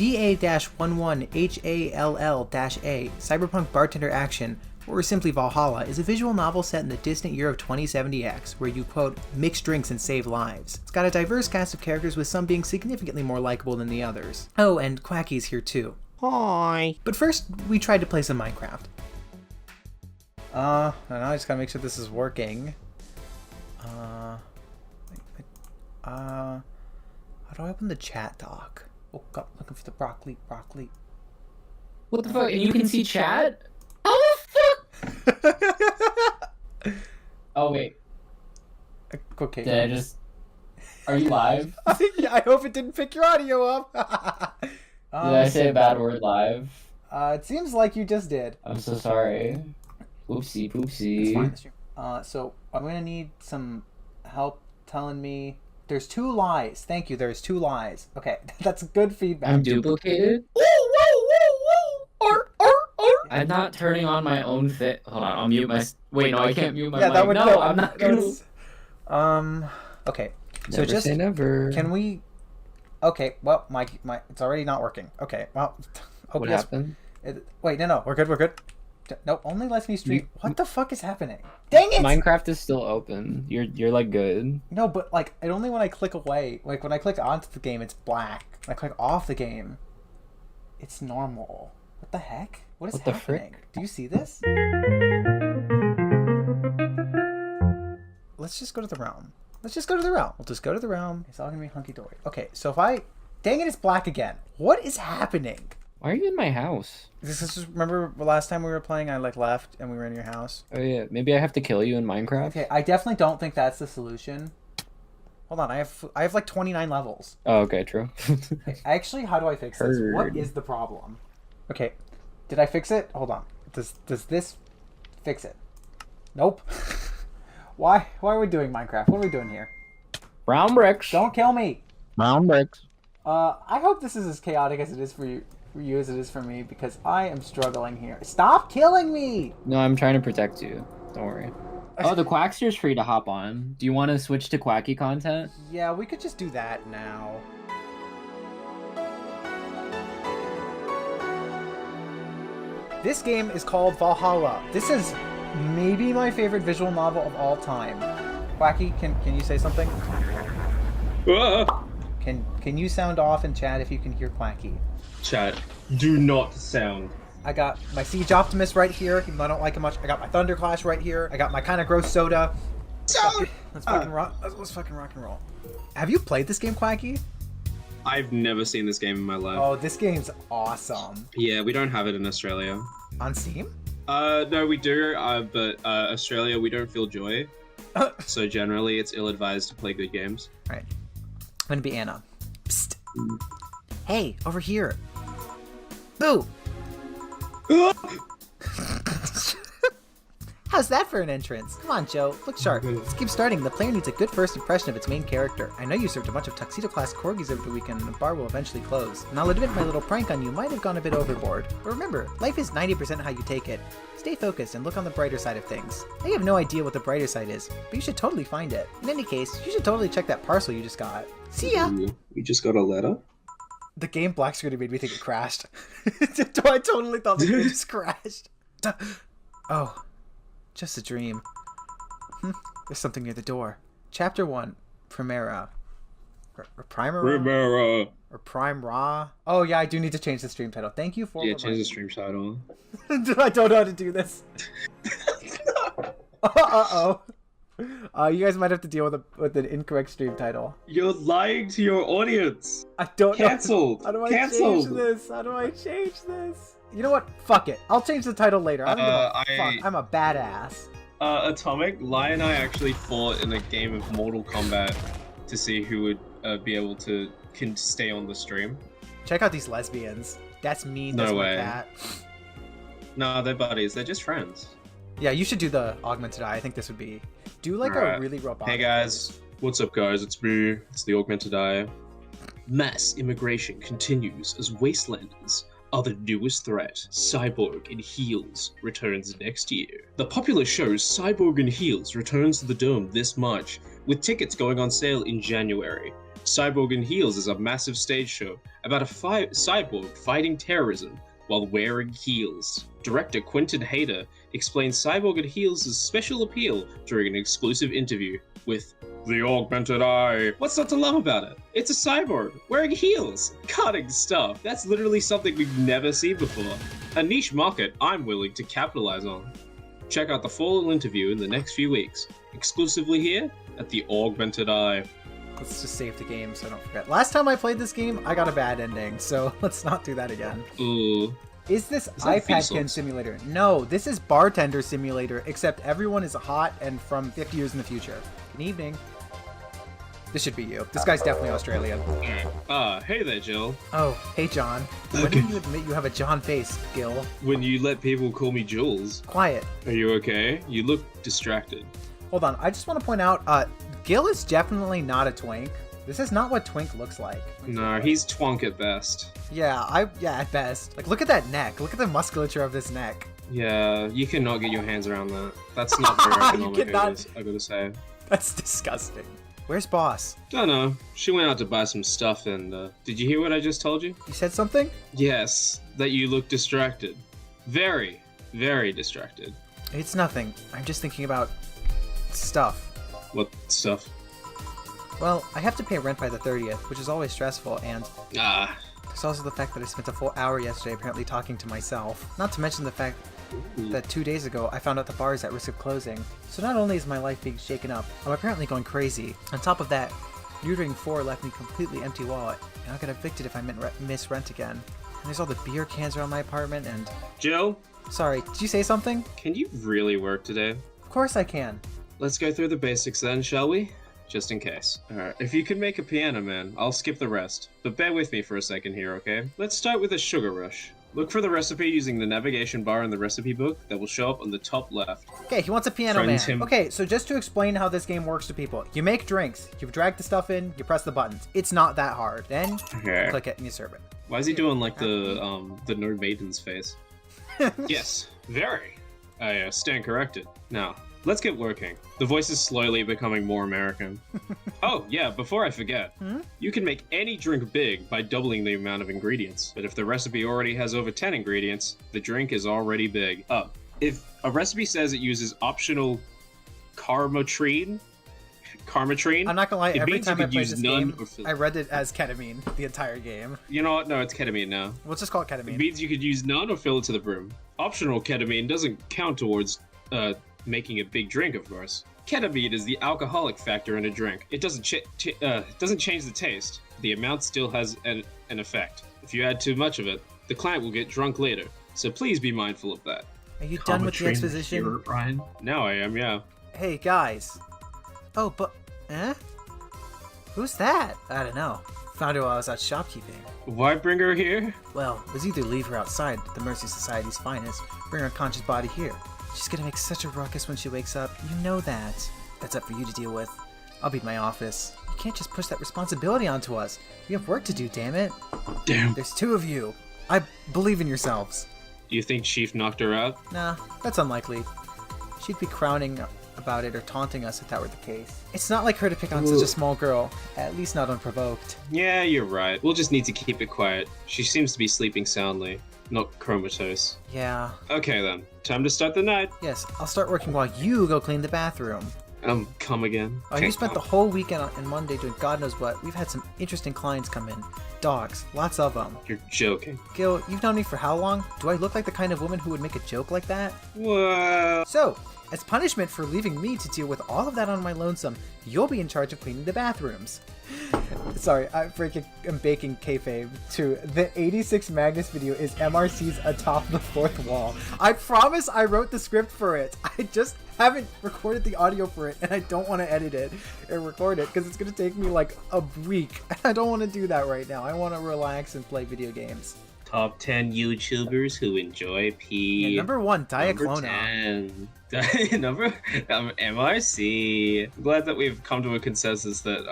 VA-11HALL-A, Cyberpunk Bartender Action, or simply Valhalla, is a visual novel set in the distant year of 2070X, where you, quote, mix drinks and save lives. It's got a diverse cast of characters, with some being significantly more likable than the others. Oh, and Quacky's here too. Hi. But first, we tried to play some Minecraft. Now I just gotta make sure this is working. How do I open the chat doc? Oh god, looking for the broccoli. What the fuck? And you can see chat? How the fuck? Oh wait. Okay. Did I just... Are you live? Yeah, I hope it didn't pick your audio up. Did I say a bad word live? It seems like you just did. I'm so sorry. Oopsie poopsie. It's fine. So I'm gonna need some help telling me there's 2 lies. Thank you. There's 2 lies. Okay, that's good feedback. I'm duplicated? I'm not turning on my own thing. Hold on, I'll mute my... Wait, no, I can't mute my mic. That would no, I'm not gonna... Okay. So Never just... say never. Can we... Okay, well, my it's already not working. Okay, well... What happened? Wait, no, we're good. No, only lets me stream. What the fuck is happening? Dang it! Minecraft is still open. You're like good. No, but like, it only when I click away. Like, when I click onto the game, it's black. When I click off the game, it's normal. What the heck? What is happening? Do you see this? Let's just go to the realm. We'll just go to the realm. It's all gonna be hunky-dory. Okay, so if I... Dang it, it's black again. What is happening? Why are you in my house? This is just... Remember the last time we were playing, I like left and we were in your house? Oh yeah, maybe I have to kill you in Minecraft? Okay, I definitely don't think that's the solution. Hold on, I have like 29 levels. Oh, okay, true. Okay, actually, how do I fix this? What is the problem? Okay, did I fix it? Hold on. Does this fix it? Nope. Why are we doing Minecraft? What are we doing here? Brown bricks. Don't kill me. Brown bricks. I hope this is as chaotic as it is for you as it is for me, because I am struggling here. Stop killing me! No, I'm trying to protect you. Don't worry. Oh, the Quackster's free to hop on. Do you want to switch to Quacky content? Yeah, we could just do that now. This game is called Valhalla. This is maybe my favorite visual novel of all time. Quacky, can you say something? Can you sound off in chat if you can hear Quacky? Chat, do not sound. I got my Siege Optimist right here, even though I don't like it much. I got my Thunder Clash right here. I got my kind of gross soda. Let's fucking rock and roll. Have you played this game, Quacky? I've never seen this game in my life. Oh, this game's awesome. Yeah, we don't have it in Australia. On Steam? No, we do, but Australia, we don't feel joy. So generally, it's ill-advised to play good games. Alright. I'm gonna be Anna. Psst. Hey, over here. Boo! How's that for an entrance? Come on, Joe. Look sharp. Let's keep starting. The player needs a good first impression of its main character. I know you served a bunch of tuxedo-class corgis over the weekend, and the bar will eventually close. And I'll admit my little prank on you might have gone a bit overboard. But remember, life is 90% how you take it. Stay focused and look on the brighter side of things. I have no idea what the brighter side is, but you should totally find it. In any case, you should totally check that parcel you just got. See ya! We just got a letter? The game black screen made me think it crashed. I totally thought the game just crashed. Oh. Just a dream. There's something near the door. Chapter 1. Primera. Or Primera? Primera. Or Prime Raw. Oh yeah, I do need to change the stream title. Thank you for... Yeah, change the stream title. I don't know how to do this. Uh-oh. You guys might have to deal with an incorrect stream title. You're lying to your audience. I don't know. Cancelled. How do I change this? How do I change this? You know what? Fuck it. I'll change the title later. I don't give a fuck. I'm a badass. Atomic, Lai and I actually fought in a game of Mortal Kombat to see who would be able to stay on the stream. Check out these lesbians. That's mean. No that's way. That. No, they're buddies. They're just friends. Yeah, you should do the augmented eye. I think this would be... Do like a really robotic... Hey guys. What's up guys? It's me. It's the augmented eye. Mass immigration continues as Wastelanders are the newest threat. Cyborg in Heels returns next year. The popular show Cyborg in Heels returns to the Dome this March, with tickets going on sale in January. Cyborg in Heels is a massive stage show about a cyborg fighting terrorism while wearing heels. Director Quentin Hayter explains Cyborg in Heels' special appeal during an exclusive interview with The Augmented Eye. What's not to love about it? It's a cyborg wearing heels, cutting stuff. That's literally something we've never seen before. A niche market I'm willing to capitalize on. Check out the full interview in the next few weeks, exclusively here at The Augmented Eye. Let's just save the game so I don't forget. Last time I played this game, I got a bad ending, so let's not do that again. Ooh. Is this that iPad Kin Vsauce? Simulator? No, this is Bartender Simulator, except everyone is hot and from 50 years in the future. Good evening. This should be you. This guy's definitely Australian. Hey there, Jill. Oh, hey John. When Okay. do you admit you have a John face, Gil? When you let people call me Jules, Quiet. are you okay? You look distracted. Hold on, I just want to point out, Gil is definitely not a twink. This is not what twink looks like. No, he's twunk at best. Yeah, at best. Like, look at that neck. Look at the musculature of this neck. Yeah, you cannot get your hands around that. That's not very You economic, cannot. I gotta say. That's disgusting. Where's Boss? Don't know. She went out to buy some stuff and, did you hear what I just told you? You said something? Yes, that you look distracted. Very, very distracted. It's nothing. I'm just thinking about stuff. What stuff? Well, I have to pay rent by the 30th, which is always stressful, and Ah. there's also the fact that I spent a full hour yesterday apparently talking to myself. Not to mention the fact that 2 days ago I found out the bar is at risk of closing. So not only is my life being shaken up, I'm apparently going crazy. On top of that, neutering 4 left me completely empty wallet, and I'll get evicted if I miss rent again. And there's all the beer cans around my apartment, and... Jill, Sorry, did you say something? can you really work today? Of course I can. Let's go through the basics then, shall we? Just in case. Alright, if you can make a piano man, I'll skip the rest. But bear with me for a second here, okay? Let's start with a sugar rush. Look for the recipe using the navigation bar in the recipe book that will show up on the top left. Okay, he wants a piano Friends man. him. Okay, so just to explain how this game works to people. You make drinks, you drag the stuff in, you press the buttons. It's not that hard. Then, Okay. click it and you serve it. Why is he doing like the no maiden's face? Yes, very. I stand corrected. Now, let's get working. The voice is slowly becoming more American. Oh, yeah, before I forget, you can make any drink big by doubling the amount of ingredients. But if the recipe already has over 10 ingredients, the drink is already big. If a recipe says it uses optional carmotrine, I'm not gonna lie, it every means you time I could played use this none game, or fill- I read it as ketamine the entire game. You know what? No, it's ketamine now. We'll just call it It ketamine. means you could use none or fill it to the brim. Optional ketamine doesn't count towards making a big drink, of course. Ketamine is the alcoholic factor in a drink. It doesn't change the taste. The amount still has an effect. If you add too much of it, the client will get drunk later. So please be mindful of that. Are you done with the exposition? Ryan? Now I am, yeah. Hey, guys. Oh, but... Who's that? I don't know. Found her while I was out shopkeeping. Why bring her here? Well, let's either leave her outside, the Mercy Society's finest, bring her conscious body here. She's gonna make such a ruckus when she wakes up. You know that. That's up for you to deal with. I'll be at my office. You can't just push that responsibility onto us. We have work to do, damn it. Damn. There's 2 of you. I believe in yourselves. Do you think Chief knocked her out? Nah, that's unlikely. She'd be crowning about it or taunting us if that were the case. It's not like her to pick on such a small girl, at least not unprovoked. Yeah, you're right. We'll just need to keep it quiet. She seems to be sleeping soundly, not comatose. Yeah. Okay then, time to start the night. Yes, I'll start working while you go clean the bathroom. Come again. Oh, you spent the whole weekend and Monday doing God knows what. We've had some interesting clients come in. Dogs, lots of them. You're joking. Gil, you've known me for how long? Do I look like the kind of woman who would make a joke like that? Well, So, as punishment for leaving me to deal with all of that on my lonesome, you'll be in charge of cleaning the bathrooms. Sorry, I'm baking kayfabe to the 86 Magnus video is emarcee's atop the 4th wall. I promise I wrote the script for it. I just haven't recorded the audio for it, and I don't want to edit it and record it because it's going to take me like a week. I don't want to do that right now. I want to relax and play video games. top 10 YouTubers who enjoy pee. Yeah, number 1, Number Diaclona. 10. Number MRC. I'm glad that we've come to a consensus that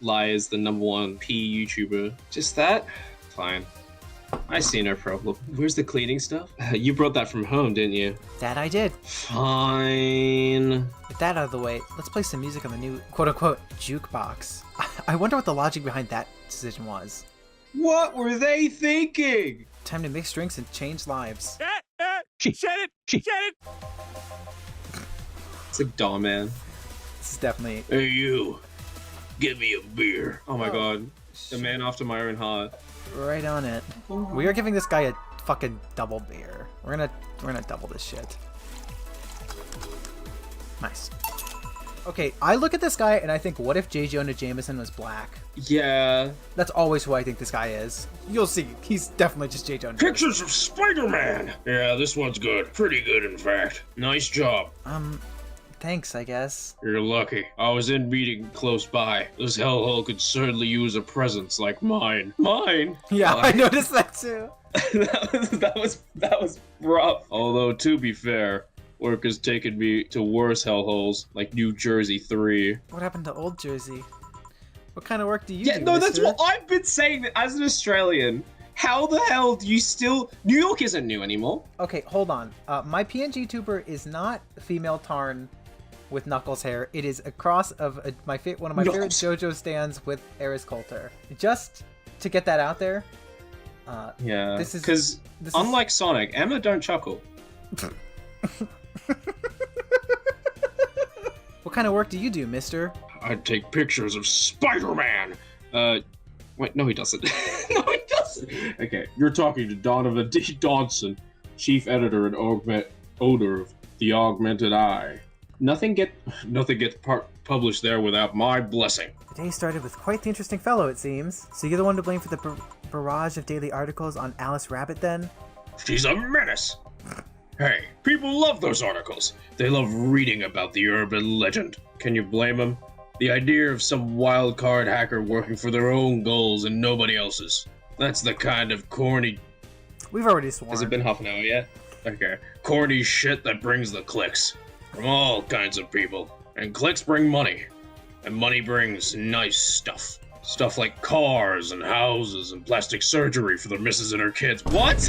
Lai is the number 1 pee YouTuber. Just that? Fine. I see no problem. Where's the cleaning stuff? You brought that from home, didn't you? That I did. Fine. With that out of the way, let's play some music on the new quote-unquote jukebox. I wonder what the logic behind that decision was. What were they thinking? Time to mix drinks and change lives. Shut it! It's like Daw Man. This is definitely... Hey you, give me a beer. Oh my Oh, god. The man after my own heart. right on it. We are giving this guy a fucking double beer. We're gonna double this shit. Nice. Okay, I look at this guy and I think, what if J. Jonah Jameson was black? Yeah. That's always who I think this guy is. You'll see, he's definitely just J. Jonah Jameson. Pictures of Spider-Man. Yeah, this one's good. Pretty good, in fact. Nice job. Thanks, I guess. You're lucky. I was in meeting close by. This hellhole could certainly use a presence like mine. Mine? Yeah, I noticed that too. that was rough. Although, to be fair, work has taken me to worse hellholes, like New Jersey 3. What happened to Old Jersey? What kind of work do you Yeah, do, no, that's mister? what I've been saying that as an Australian. How the hell do you still... New York isn't new anymore. Okay, hold on. My PNG tuber is not female Tarn with Knuckles hair. It is a cross of one of my favorite JoJo stands with Eris Coulter. Just to get that out there. Yeah, this is- because this is- unlike Sonic, Emma don't chuckle. What kind of work do you do, mister? I take pictures of Spider-Man. Wait, no, he doesn't. No, he doesn't. Okay, you're talking to Donovan D. Dodson, chief editor and owner of The Augmented Eye. Nothing gets published there without my blessing. The day started with quite the interesting fellow, it seems. So you're the one to blame for the barrage of daily articles on Alice Rabbit, then? She's a menace. Hey, people love those articles. They love reading about the urban legend. Can you blame them? The idea of some wild card hacker working for their own goals and nobody else's. That's the kind of corny... We've already sworn. Has it been half an hour yet? Okay. Corny shit that brings the clicks. From all kinds of people. And clicks bring money. And money brings nice stuff. Stuff like cars and houses and plastic surgery for the missus and her kids. What?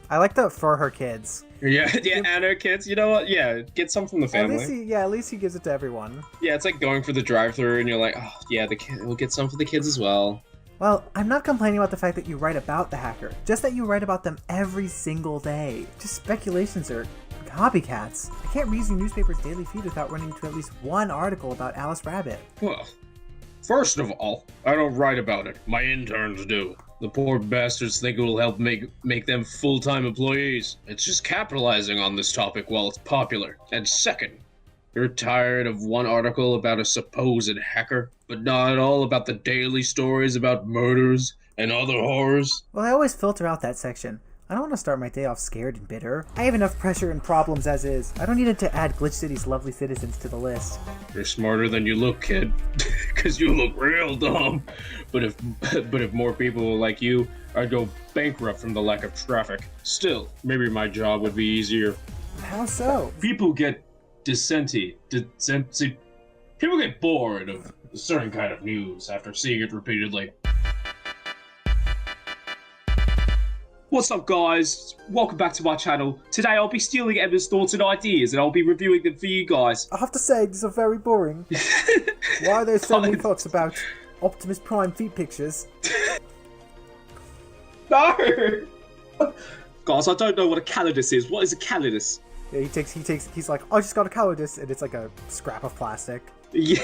I like the for her kids. Yeah, and her kids. You know what? Yeah, get some from the family. At least he gives it to everyone. Yeah, it's like going for the drive-thru, and you're like, oh, yeah, we'll get some for the kids as well. Well, I'm not complaining about the fact that you write about the hacker, just that you write about them every single day. Just speculations or copycats. I can't read your newspaper's daily feed without running into at least one article about Alice Rabbit. Well, first of all, I don't write about it. My interns do. The poor bastards think it will help make them full-time employees. It's just capitalizing on this topic while it's popular. And second, you're tired of one article about a supposed hacker, but not at all about the daily stories about murders and other horrors. Well, I always filter out that section. I don't want to start my day off scared and bitter. I have enough pressure and problems as is. I don't need it to add Glitch City's lovely citizens to the list. You're smarter than you look, kid. Because you look real dumb. But if more people were like you, I'd go bankrupt from the lack of traffic. Still, maybe my job would be easier. How so? People get people get bored of a certain kind of news after seeing it repeatedly. What's up, guys? Welcome back to my channel. Today I'll be stealing Emma's thoughts and ideas and I'll be reviewing them for you guys. I have to say, these are very boring. Why are there so many thoughts about Optimus Prime feet pictures? No! Guys, I don't know what a calidus is. What is a calidus? Yeah, he's like, I just got a cowardice, and it's like a scrap of plastic. Yeah,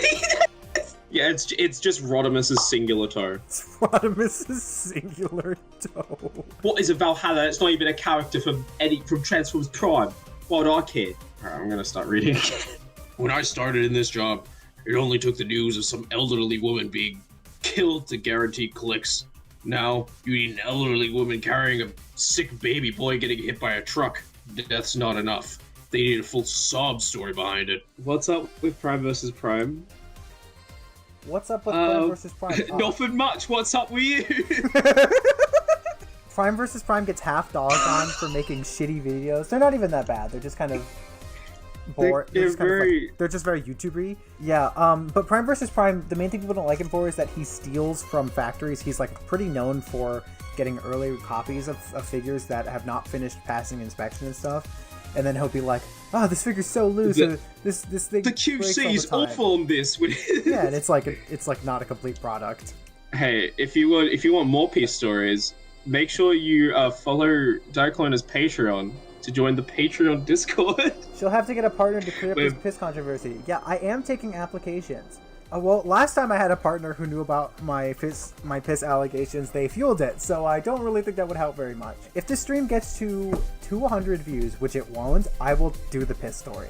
yeah, it's just Rodimus's singular toe. It's Rodimus's singular toe. What is a Valhalla? It's not even a character from Transformers Prime. Why do I care? Alright, I'm gonna start reading. When I started in this job, it only took the news of some elderly woman being killed to guarantee clicks. Now, you need an elderly woman carrying a sick baby boy getting hit by a truck. That's not enough. They need a full sob story behind it. What's up with Prime vs. Prime? What's up with Prime vs. Prime? Nothing much. What's up with you? Prime vs. Prime gets half dogged on for making shitty videos. They're not even that bad. They're just kind of bored. They're just very YouTuber-y. Yeah, but Prime vs. Prime, the main thing people don't like him for is that he steals from factories. He's like pretty known for getting early copies of figures that have not finished passing inspection and stuff, and then he'll be like, "Oh, this figure's so loose. This thing The breaks all QC is the time." awful on this. Yeah, and it's like not a complete product. Hey, if you want more peace stories, make sure you follow Diaclona's Patreon to join the Patreon Discord. She'll have to get a partner to clear up this Wait. piss controversy. Yeah, I am taking applications. Well, last time I had a partner who knew about my piss allegations, they fueled it, so I don't really think that would help very much. If this stream gets to 200 views, which it won't, I will do the piss story.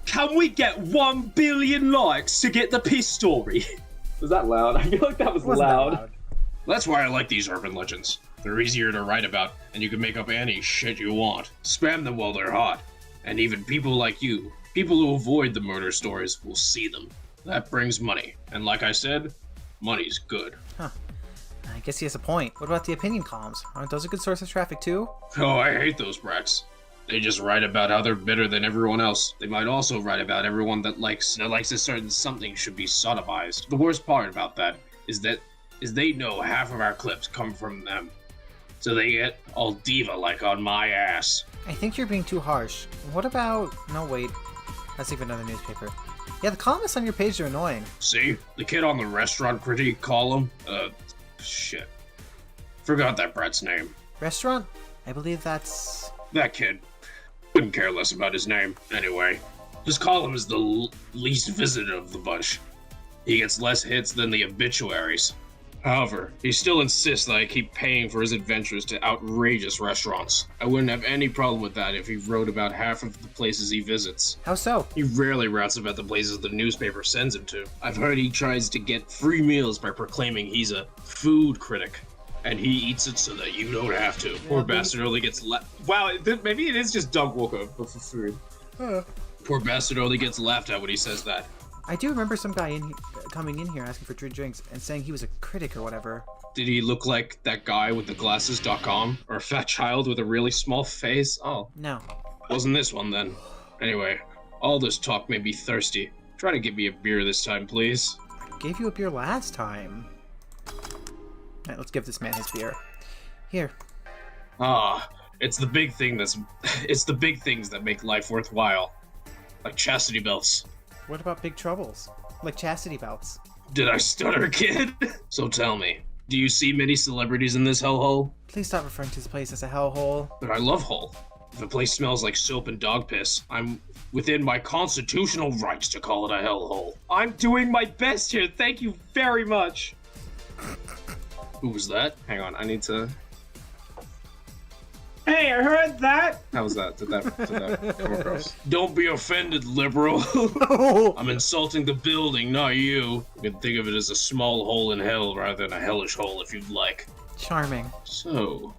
Can we get 1 billion likes to get the piss story? Was that loud? I feel like that was It wasn't that loud. loud. That's why I like these urban legends. They're easier to write about, and you can make up any shit you want. Spam them while they're hot. And even people like you, people who avoid the murder stories, will see them. That brings money. And like I said, money's good. Huh. I guess he has a point. What about the opinion columns? Aren't those a good source of traffic too? Oh, I hate those brats. They just write about how they're better than everyone else. They might also write about everyone that likes a certain something should be sodomized. The worst part about that is they know half of our clips come from them. So they get all diva-like on my ass. I think you're being too harsh. What about... No, wait. That's even another newspaper. Yeah, the columnists on your page are annoying. See? The kid on the restaurant critique column? Shit. Forgot that brat's name. Restaurant? I believe that's... That kid. Couldn't care less about his name. Anyway, his column is the least visited of the bunch. He gets less hits than the obituaries. However, he still insists that I keep paying for his adventures to outrageous restaurants. I wouldn't have any problem with that if he wrote about half of the places he visits. How so? He rarely writes about the places the newspaper sends him to. I've heard he tries to get free meals by proclaiming he's a food critic. And he eats it so that you don't have to. Poor bastard only gets Wow, maybe it is just Doug Walker, but for food. Poor bastard only gets laughed at when he says that. I do remember some guy coming in here asking for free drinks and saying he was a critic or whatever. Did he look like that guy with the glasses.com? Or a fat child with a really small face? Oh. No. Wasn't this one then. Anyway, all this talk made me thirsty. Try to get me a beer this time, please. I gave you a beer last time. Alright, let's give this man his beer. Here. Ah, it's the big things that make life worthwhile. Like chastity belts. What about big troubles? Like chastity belts. Did I stutter, kid? So tell me, do you see many celebrities in this hellhole? Please stop referring to this place as a hellhole. But I love hole. If a place smells like soap and dog piss, I'm within my constitutional rights to call it a hellhole. I'm doing my best here, thank you very much. Who was that? Hang on, I need to... Hey, I heard that! How was that? Did that come across? Don't be offended, liberal. I'm insulting the building, not you. You can think of it as a small hole in hell rather than a hellish hole if you'd like. Charming. So,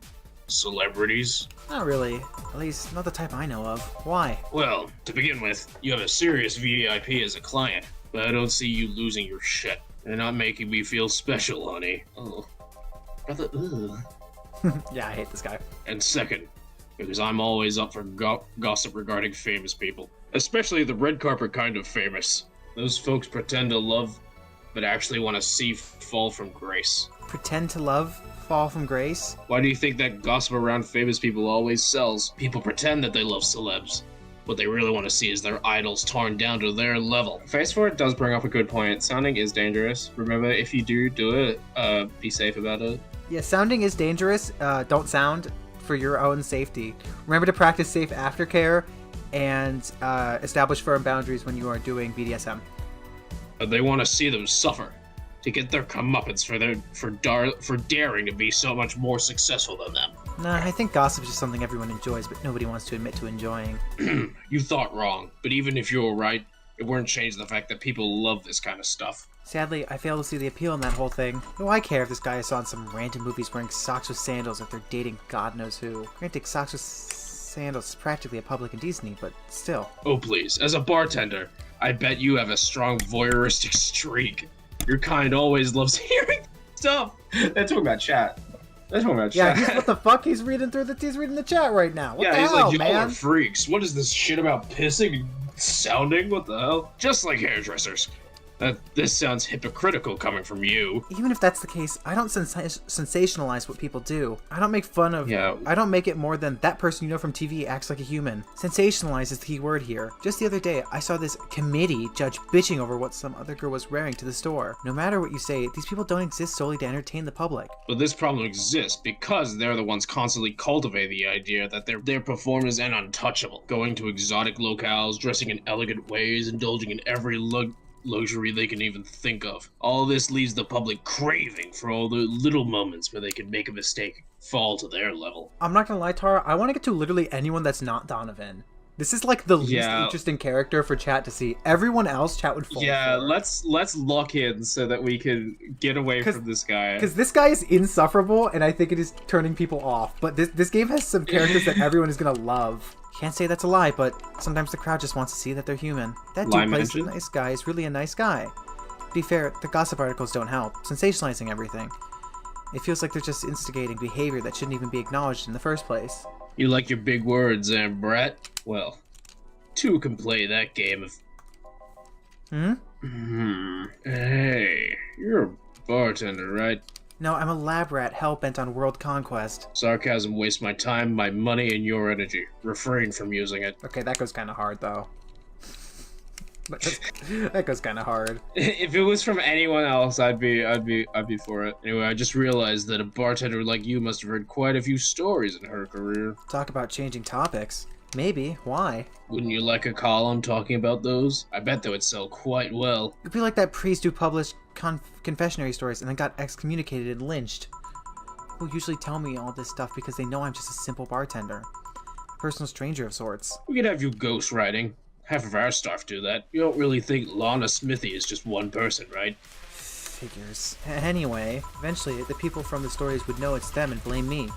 celebrities? Not really. At least, not the type I know of. Why? Well, to begin with, you have a serious VIP as a client, but I don't see you losing your shit. You're not making me feel special, honey. Oh. Brother, ugh. Yeah, I hate this guy. And second, because I'm always up for gossip regarding famous people. Especially the red carpet kind of famous. Those folks pretend to love, but actually want to see fall from grace. Pretend to love? Fall from grace? Why do you think that gossip around famous people always sells? People pretend that they love celebs. What they really want to see is their idols torn down to their level. Face for it does bring up a good point. Sounding is dangerous. Remember, if you do it, be safe about it. Yeah, sounding is dangerous. Don't sound for your own safety. Remember to practice safe aftercare and establish firm boundaries when you are doing BDSM. They want to see them suffer, to get their comeuppance for daring to be so much more successful than them. Nah, I think gossip is just something everyone enjoys, but nobody wants to admit to enjoying. You thought wrong, but even if you were right, it wouldn't change the fact that people love this kind of stuff. Sadly, I fail to see the appeal in that whole thing. Do I care if this guy is on some random movies wearing socks with sandals if they're dating God knows who? Granted, socks with sandals is practically a public indecency, but still. Oh please, as a bartender, I bet you have a strong voyeuristic streak. Your kind always loves hearing stuff. They're talking about chat. Yeah, what the fuck? He's reading the chat right now. What the he's hell, like, y'all man? are freaks. What is this shit about pissing and sounding? What the hell? Just like hairdressers. This sounds hypocritical coming from you. Even if that's the case, I don't sensationalize what people do. I don't make fun of... Yeah. I don't make it more than that person you know from TV acts like a human. Sensationalize is the key word here. Just the other day, I saw this committee judge bitching over what some other girl was wearing to the store. No matter what you say, these people don't exist solely to entertain the public. But this problem exists because they're the ones constantly cultivating the idea that their performers and untouchable, going to exotic locales, dressing in elegant ways, indulging in every luxury they can even think of. All this leaves the public craving for all the little moments where they can make a mistake, fall to their level. I'm not gonna lie, Tara, I want to get to literally anyone that's not Donovan. This is like the least interesting character for chat to see. Everyone else chat would fall for. let's lock in so that we can get away from this guy. Because this guy is insufferable, and I think it is turning people off. But this game has some characters that everyone is gonna love. Can't say that's a lie, but sometimes the crowd just wants to see that they're human. That dude plays a nice guy is really a nice guy. To be fair, the gossip articles don't help, sensationalizing everything. It feels like they're just instigating behavior that shouldn't even be acknowledged in the first place. You like your big words, Brett? Well, two can play that game if... Hey, you're a bartender, right? No, I'm a lab rat hell-bent on world conquest. Sarcasm wastes my time, my money, and your energy. Refrain from using it. Okay, that goes kind of hard, though. That goes kind of hard. If it was from anyone else, I'd be for it. Anyway, I just realized that a bartender like you must have heard quite a few stories in her career. Talk about changing topics. Maybe. Why? Wouldn't you like a column talking about those? I bet they would sell quite well. It'd be like that priest who published confessionary stories and then got excommunicated and lynched. People usually tell me all this stuff because they know I'm just a simple bartender. A personal stranger of sorts. We could have you ghostwriting. Half of our staff do that. You don't really think Lana Smithy is just one person, right? Figures. Anyway, eventually the people from the stories would know it's them and blame me.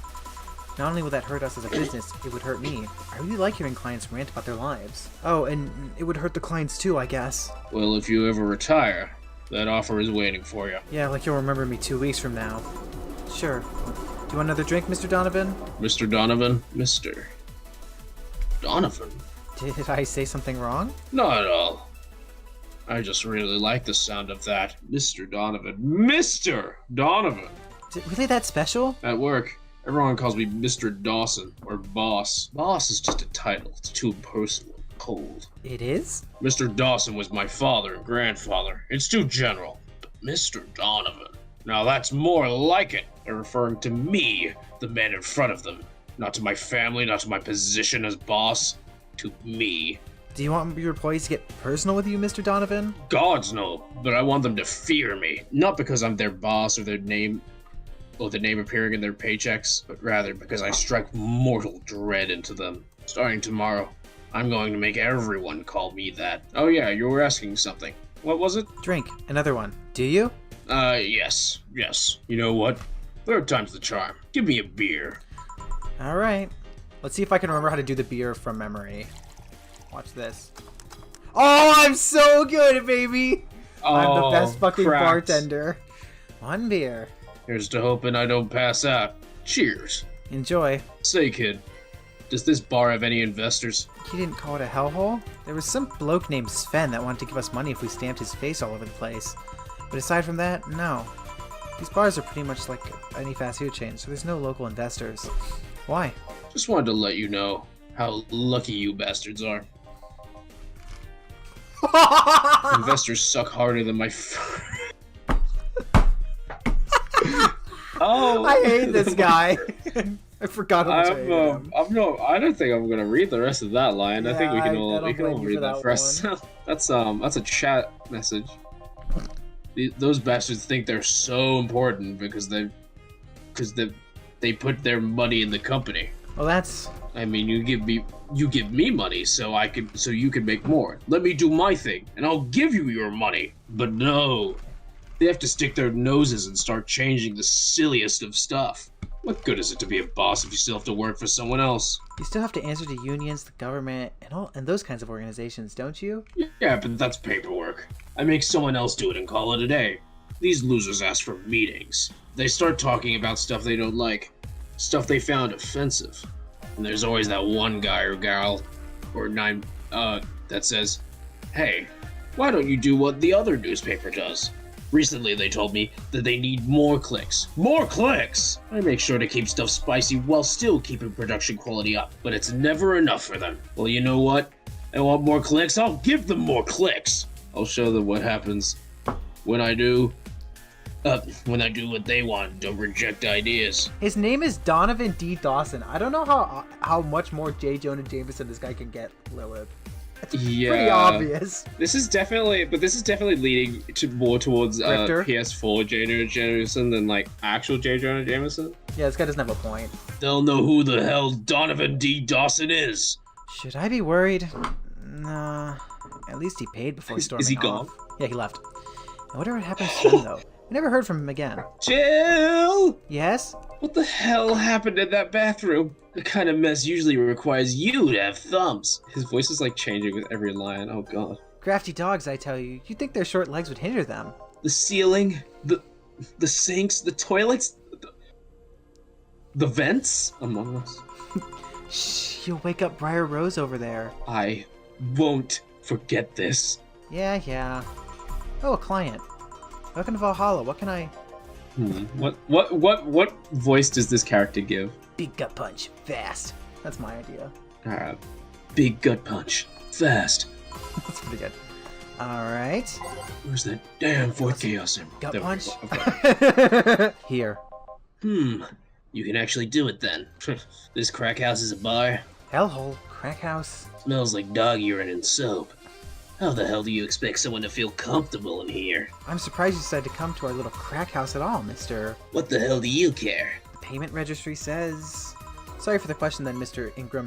Not only will that hurt us as a business, it would hurt me. I really like hearing clients rant about their lives. Oh, and it would hurt the clients too, I guess. Well, if you ever retire, that offer is waiting for you. Yeah, like you'll remember me 2 weeks from now. Sure. Do you want another drink, Mr. Donovan? Mr. Donovan? Mr. Donovan? Did I say something wrong? Not at all. I just really like the sound of that. Mr. Donovan. Mr. Donovan! Is it really that special? At work, everyone calls me Mr. Dawson, or Boss. Boss is just a title. It's too impersonal and cold. It is? Mr. Dawson was my father and grandfather. It's too general. But Mr. Donovan. Now that's more like it. They're referring to me, the man in front of them. Not to my family, not to my position as boss. To me. Do you want your employees to get personal with you, Mr. Donovan? Gods no, but I want them to fear me. Not because I'm their boss or their name, or the name appearing in their paychecks, but rather because I strike mortal dread into them. Starting tomorrow, I'm going to make everyone call me that. Oh yeah, you were asking something. What was it? Drink. Another one. Do you? Yes. You know what? Third time's the charm. Give me a beer. Alright. Let's see if I can remember how to do the beer from memory. Watch this. Oh, I'm so good, baby! I'm the best fucking bartender. One beer. Here's to hoping I don't pass out. Cheers. Enjoy. Say, kid, does this bar have any investors? You didn't call it a hellhole? There was some bloke named Sven that wanted to give us money if we stamped his face all over the place. But aside from that, no. These bars are pretty much like any fast food chain, so there's no local investors. Why? Just wanted to let you know how lucky you bastards are. Investors suck harder than my Oh, I hate this guy. I forgot how much I hate him. I don't think I'm gonna read the rest of that line. Yeah, I think we can all read read that for ourselves. That's a chat message. Those bastards think they're so important because they put their money in the company. Well, that's... I mean, you give me money so you can make more. Let me do my thing, and I'll give you your money. But no, they have to stick their noses and start changing the silliest of stuff. What good is it to be a boss if you still have to work for someone else? You still have to answer to unions, the government, and those kinds of organizations, don't you? Yeah, but that's paperwork. I make someone else do it and call it a day. These losers ask for meetings. They start talking about stuff they don't like, stuff they found offensive. And there's always that one guy or gal that says, "Hey, Why don't you do what the other newspaper does? Recently they told me that they need more clicks. More clicks! I make sure to keep stuff spicy while still keeping production quality up, but it's never enough for them. Well, you know what? I want more clicks, I'll give them more clicks! I'll show them what happens when I do what they want, don't reject ideas. His name is Donovan D. Dawson. I don't know how much more J. Jonah Jameson this guy can get, Lilith. It's pretty obvious. This is definitely leading to more towards PS4 J. Jonah Jameson than like actual J. Jonah Jameson. Yeah, this guy doesn't have a point. They'll know who the hell Donovan D. Dawson is. Should I be worried? Nah. At least he paid before storming Is he off. gone? Yeah, he left. I wonder what happens to him, though. I never heard from him again. Jill! Yes? What the hell happened in that bathroom? The kind of mess usually requires you to have thumbs. His voice is like changing with every line. Oh god. Crafty dogs, I tell you. You'd think their short legs would hinder them. The ceiling, the sinks, the toilets, the vents among us. Shh, you'll wake up Briar Rose over there. I won't forget this. Yeah. Oh, a client. Welcome to Valhalla. What can I... What voice does this character give? Big gut punch. Fast. That's my idea. Big gut punch. Fast. That's pretty good. Alright. Where's that damn Void Chaos in? Gut There we punch? go. Okay. Here. You can actually do it then. This crack house is a bar. Hellhole. Crack house. Smells like dog urine and soap. How the hell do you expect someone to feel comfortable in here? I'm surprised you decided to come to our little crack house at all, Mr. What the hell do you care? The payment registry says... Sorry for the question then, Mr. Ingram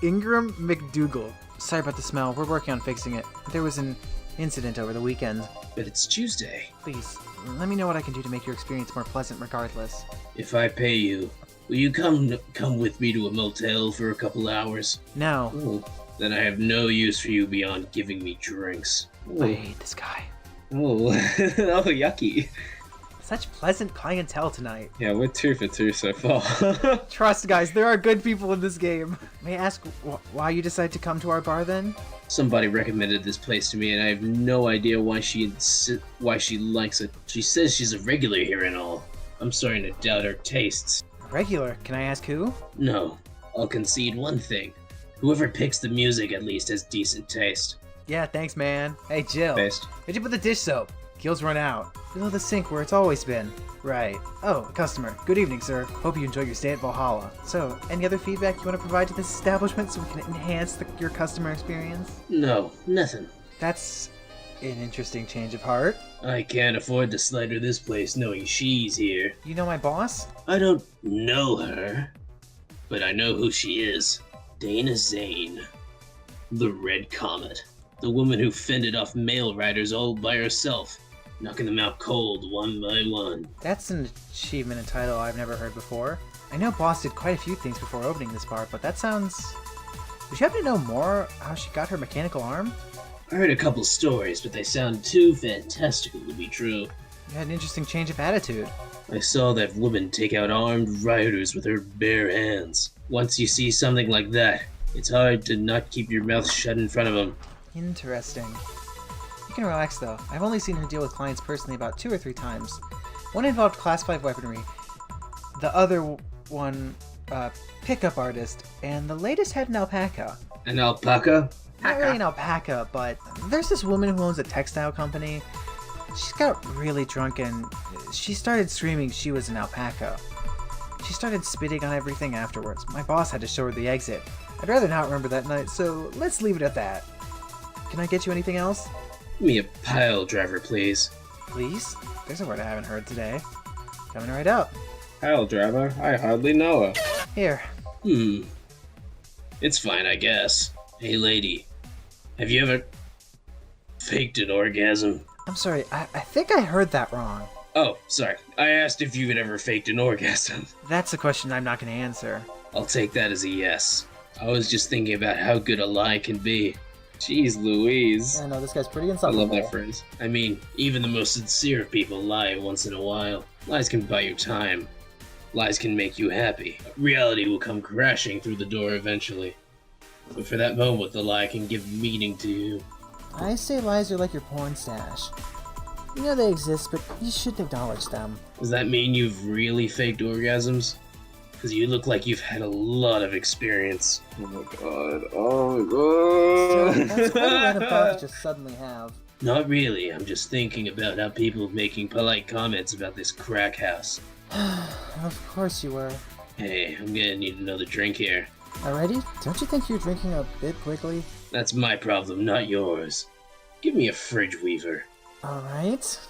McDougal. Sorry about the smell. We're working on fixing it. There was an incident over the weekend. But it's Tuesday. Please, let me know what I can do to make your experience more pleasant regardless. If I pay you, will you come with me to a motel for a couple hours? No. Oh, then I have no use for you beyond giving me drinks. I hate this guy. Oh, oh, yucky. Such pleasant clientele tonight. Yeah, we're 2 for 2 so far. Trust, guys, there are good people in this game. May I ask why you decided to come to our bar then? Somebody recommended this place to me, and I have no idea why she likes it. She says she's a regular here and all. I'm starting to doubt her tastes. Regular? Can I ask who? No, I'll concede one thing. Whoever picks the music at least has decent taste. Yeah, thanks, man. Hey, Jill. Based. Where'd you put the dish soap? Gil's run out. Below the sink where it's always been. Right. Oh, a customer. Good evening, sir. Hope you enjoyed your stay at Valhalla. So, any other feedback you want to provide to this establishment so we can enhance your customer experience? No, nothing. That's an interesting change of heart. I can't afford to slander this place knowing she's here. You know my boss? I don't know her, but I know who she is. Dana Zane. The Red Comet. The woman who fended off mail riders all by herself, knocking them out cold one by one. That's an achievement and title I've never heard before. I know Boss did quite a few things before opening this bar, but that sounds... Would you happen to know more how she got her mechanical arm? I heard a couple stories, but they sound too fantastical to be true. You had an interesting change of attitude. I saw that woman take out armed rioters with her bare hands. Once you see something like that, it's hard to not keep your mouth shut in front of them. Interesting. You can relax though. I've only seen her deal with clients personally about 2 or 3 times. One involved Class 5 weaponry, the other one, pickup artist, and the latest had an alpaca. An alpaca? Not really an alpaca, but there's this woman who owns a textile company. She's got really drunk and she started screaming she was an alpaca. She started spitting on everything afterwards. My boss had to show her the exit. I'd rather not remember that night, so let's leave it at that. Can I get you anything else? Give me a pile driver, please. Please? There's a word I haven't heard today. Coming right up. Pile driver? I hardly know her. Here. It's fine, I guess. Hey, lady. Have you ever faked an orgasm? I'm sorry, I think I heard that wrong. Oh, sorry. I asked if you had ever faked an orgasm. That's a question I'm not going to answer. I'll take that as a yes. I was just thinking about how good a lie can be. Jeez Louise. I know, this guy's pretty I insufferable. love that phrase. I mean, even the most sincere of people lie once in a while. Lies can buy you time. Lies can make you happy. Reality will come crashing through the door eventually. But for that moment, the lie can give meaning to you. I say lies are like your porn stash. You know they exist, but you shouldn't acknowledge them. Does that mean you've really faked orgasms? Because you look like you've had a lot of experience. Oh my god. Oh my god. That's quite a random thought to just suddenly have. Not really. I'm just thinking about how people are making polite comments about this crack house. Of course you were. Hey, I'm gonna need another drink here. Alrighty? Don't you think you're drinking a bit quickly? That's my problem, not yours. Give me a fridge weaver. Alright.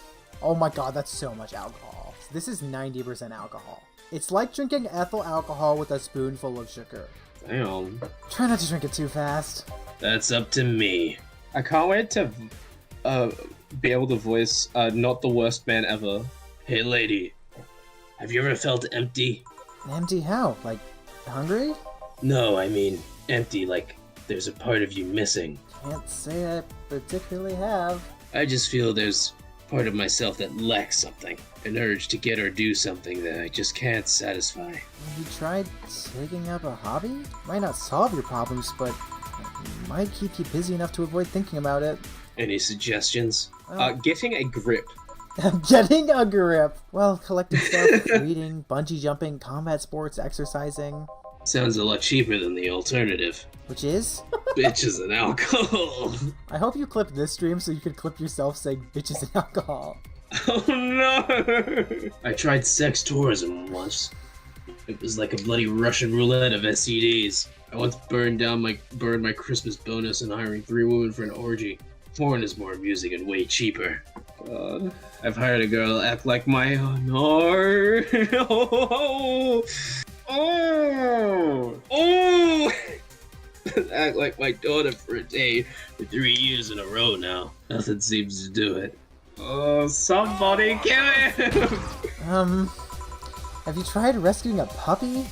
Oh my god, that's so much alcohol. This is 90% alcohol. It's like drinking ethyl alcohol with a spoonful of sugar. Damn. Try not to drink it too fast. That's up to me. I can't wait to be able to voice not the worst man ever. Hey lady, have you ever felt empty? Empty how? Like, hungry? No, I mean empty, like there's a part of you missing. Can't say I particularly have. I just feel there's part of myself that lacks something. An urge to get or do something that I just can't satisfy. Have you tried taking up a hobby? Might not solve your problems, but it might keep you busy enough to avoid thinking about it. Any suggestions? Getting a grip. Getting a grip! Well, collecting stuff, reading, bungee jumping, combat sports, exercising. Sounds a lot cheaper than the alternative. Which is? Bitches and alcohol. I hope you clipped this stream so you could clip yourself saying bitches and alcohol. Oh no! I tried sex tourism once. It was like a bloody Russian roulette of STDs. I once burned my Christmas bonus in hiring 3 women for an orgy. Porn is more amusing and way cheaper. God. I've hired a girl to act like my honor. Oh! Oh! Oh! Act like my daughter for a day for 3 years in a row now. Nothing seems to do it. Oh, somebody kill him! Have you tried rescuing a puppy?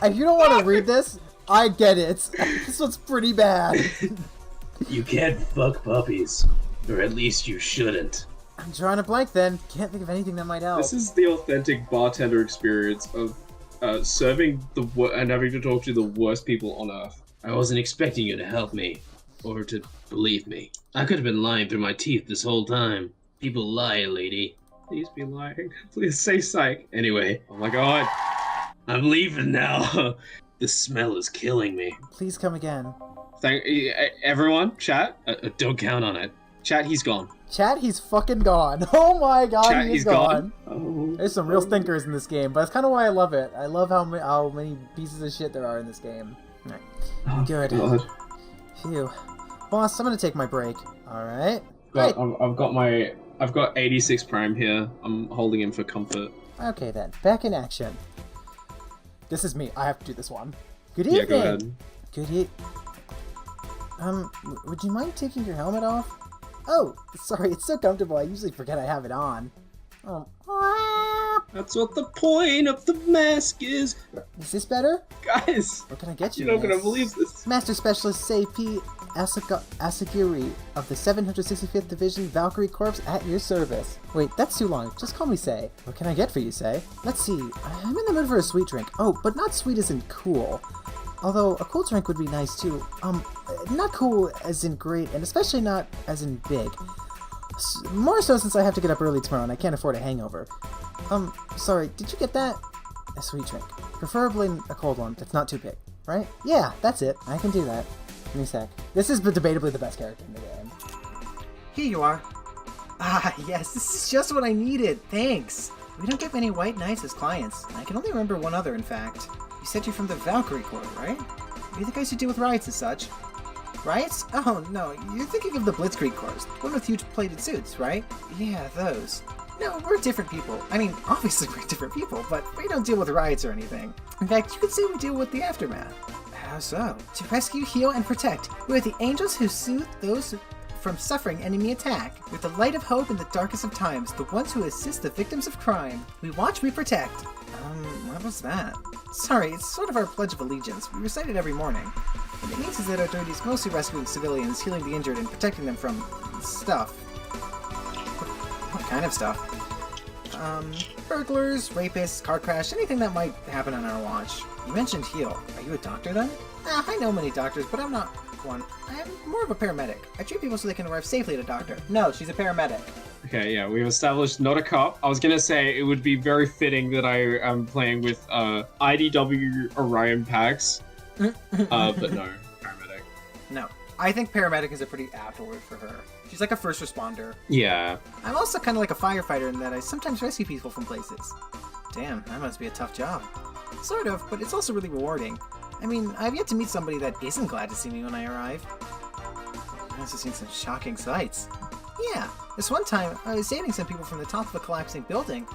If you don't want to read this, I get it. This one's pretty bad. You can't fuck puppies. Or at least you shouldn't. I'm drawing a blank then. Can't think of anything that might help. This is the authentic bartender experience of serving and having to talk to the worst people on earth. I wasn't expecting you to help me. Or to believe me. I could have been lying through my teeth this whole time. People lie, lady. Please be lying. Please say psych. Anyway, Oh my god. I'm leaving now. The smell is killing me. Please come again. Thank everyone, chat. Don't count on it. Chat, he's gone. Chat, he's fucking gone. Oh my god, Chat, he's he's gone. Oh. There's some real stinkers in this game, but that's kind of why I love it. I love how many pieces of shit there are in this game. Alright. Oh, Good. God. Phew. Boss, I'm gonna take my break. Alright. But I've got 86 prime here. I'm holding him for comfort. Okay then, back in action. This is me. I have to do this one. Good Yeah, evening. go ahead. Good would you mind taking your helmet off? Oh, sorry, it's so comfortable. I usually forget I have it on. That's what the point of the mask is. Is this better? Guys, What can I get you? you're not gonna miss? believe this. Master Specialist Seipi Asagiri of the 765th Division Valkyrie Corps at your service. Wait, that's too long. Just call me Sei. What can I get for you, Sei? Let's see. I'm in the mood for a sweet drink. Oh, but not sweet as in cool. Although a cool drink would be nice too. Not cool as in great, and especially not as in big. More so since I have to get up early tomorrow and I can't afford a hangover. Sorry, did you get that? A sweet drink. Preferably a cold one that's not too big, right? Yeah, that's it. I can do that. Give me a sec. This is debatably the best character in the game. Here you are. Ah, yes, this is just what I needed. Thanks. We don't get many white knights as clients. I can only remember one other, in fact. You said you're from the Valkyrie Corps, right? You're the guys who deal with riots and such. Riots? Oh, no, you're thinking of the Blitzkrieg Corps. The one with huge plated suits, right? Yeah, those. No, we're different people. I mean, obviously we're different people, but we don't deal with riots or anything. In fact, you could say we deal with the aftermath. How so? To rescue, heal, and protect. We are the angels who soothe those from suffering enemy attack. We're the light of hope in the darkest of times, the ones who assist the victims of crime. We watch, we protect. What was that? Sorry, it's sort of our Pledge of Allegiance. We recite it every morning. What it means is that our duty is mostly rescuing civilians, healing the injured, and protecting them from stuff. What kind of stuff? Burglars, rapists, car crash, anything that might happen on our watch. You mentioned heal. Are you a doctor then? I know many doctors, but I'm not one. I'm more of a paramedic. I treat people so they can arrive safely at a doctor. No, she's a paramedic. Okay, yeah, we've established not a cop. I was gonna say it would be very fitting that I am playing with IDW Orion packs, but no, paramedic. No. I think paramedic is a pretty apt word for her. She's like a first responder. Yeah. I'm also kind of like a firefighter in that I sometimes rescue people from places. Damn, that must be a tough job. Sort of, but it's also really rewarding. I mean, I've yet to meet somebody that isn't glad to see me when I arrive. I've also seen some shocking sights. Yeah, this one time, I was saving some people from the top of a collapsing building.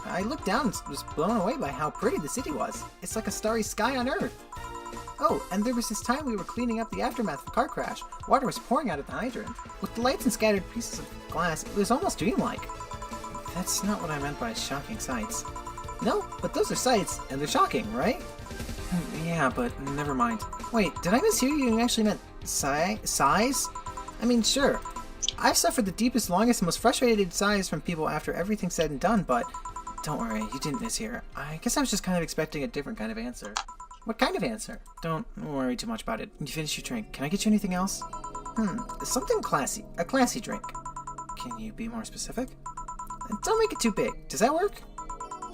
I looked down and was blown away by how pretty the city was. It's like a starry sky on Earth. Oh, and there was this time we were cleaning up the aftermath of a car crash. Water was pouring out of the hydrant. With the lights and scattered pieces of glass, it was almost dreamlike. That's not what I meant by shocking sights. No, but those are sights, and they're shocking, right? Yeah, but never mind. Wait, did I mishear you? You actually meant sighs? I mean, sure. I've suffered the deepest, longest, and most frustrated sighs from people after everything's said and done, but don't worry, you didn't mishear. I guess I was just kind of expecting a different kind of answer. What kind of answer? Don't worry too much about it. You finish your drink. Can I get you anything else? Something classy. A classy drink. Can you be more specific? Don't make it too big. Does that work?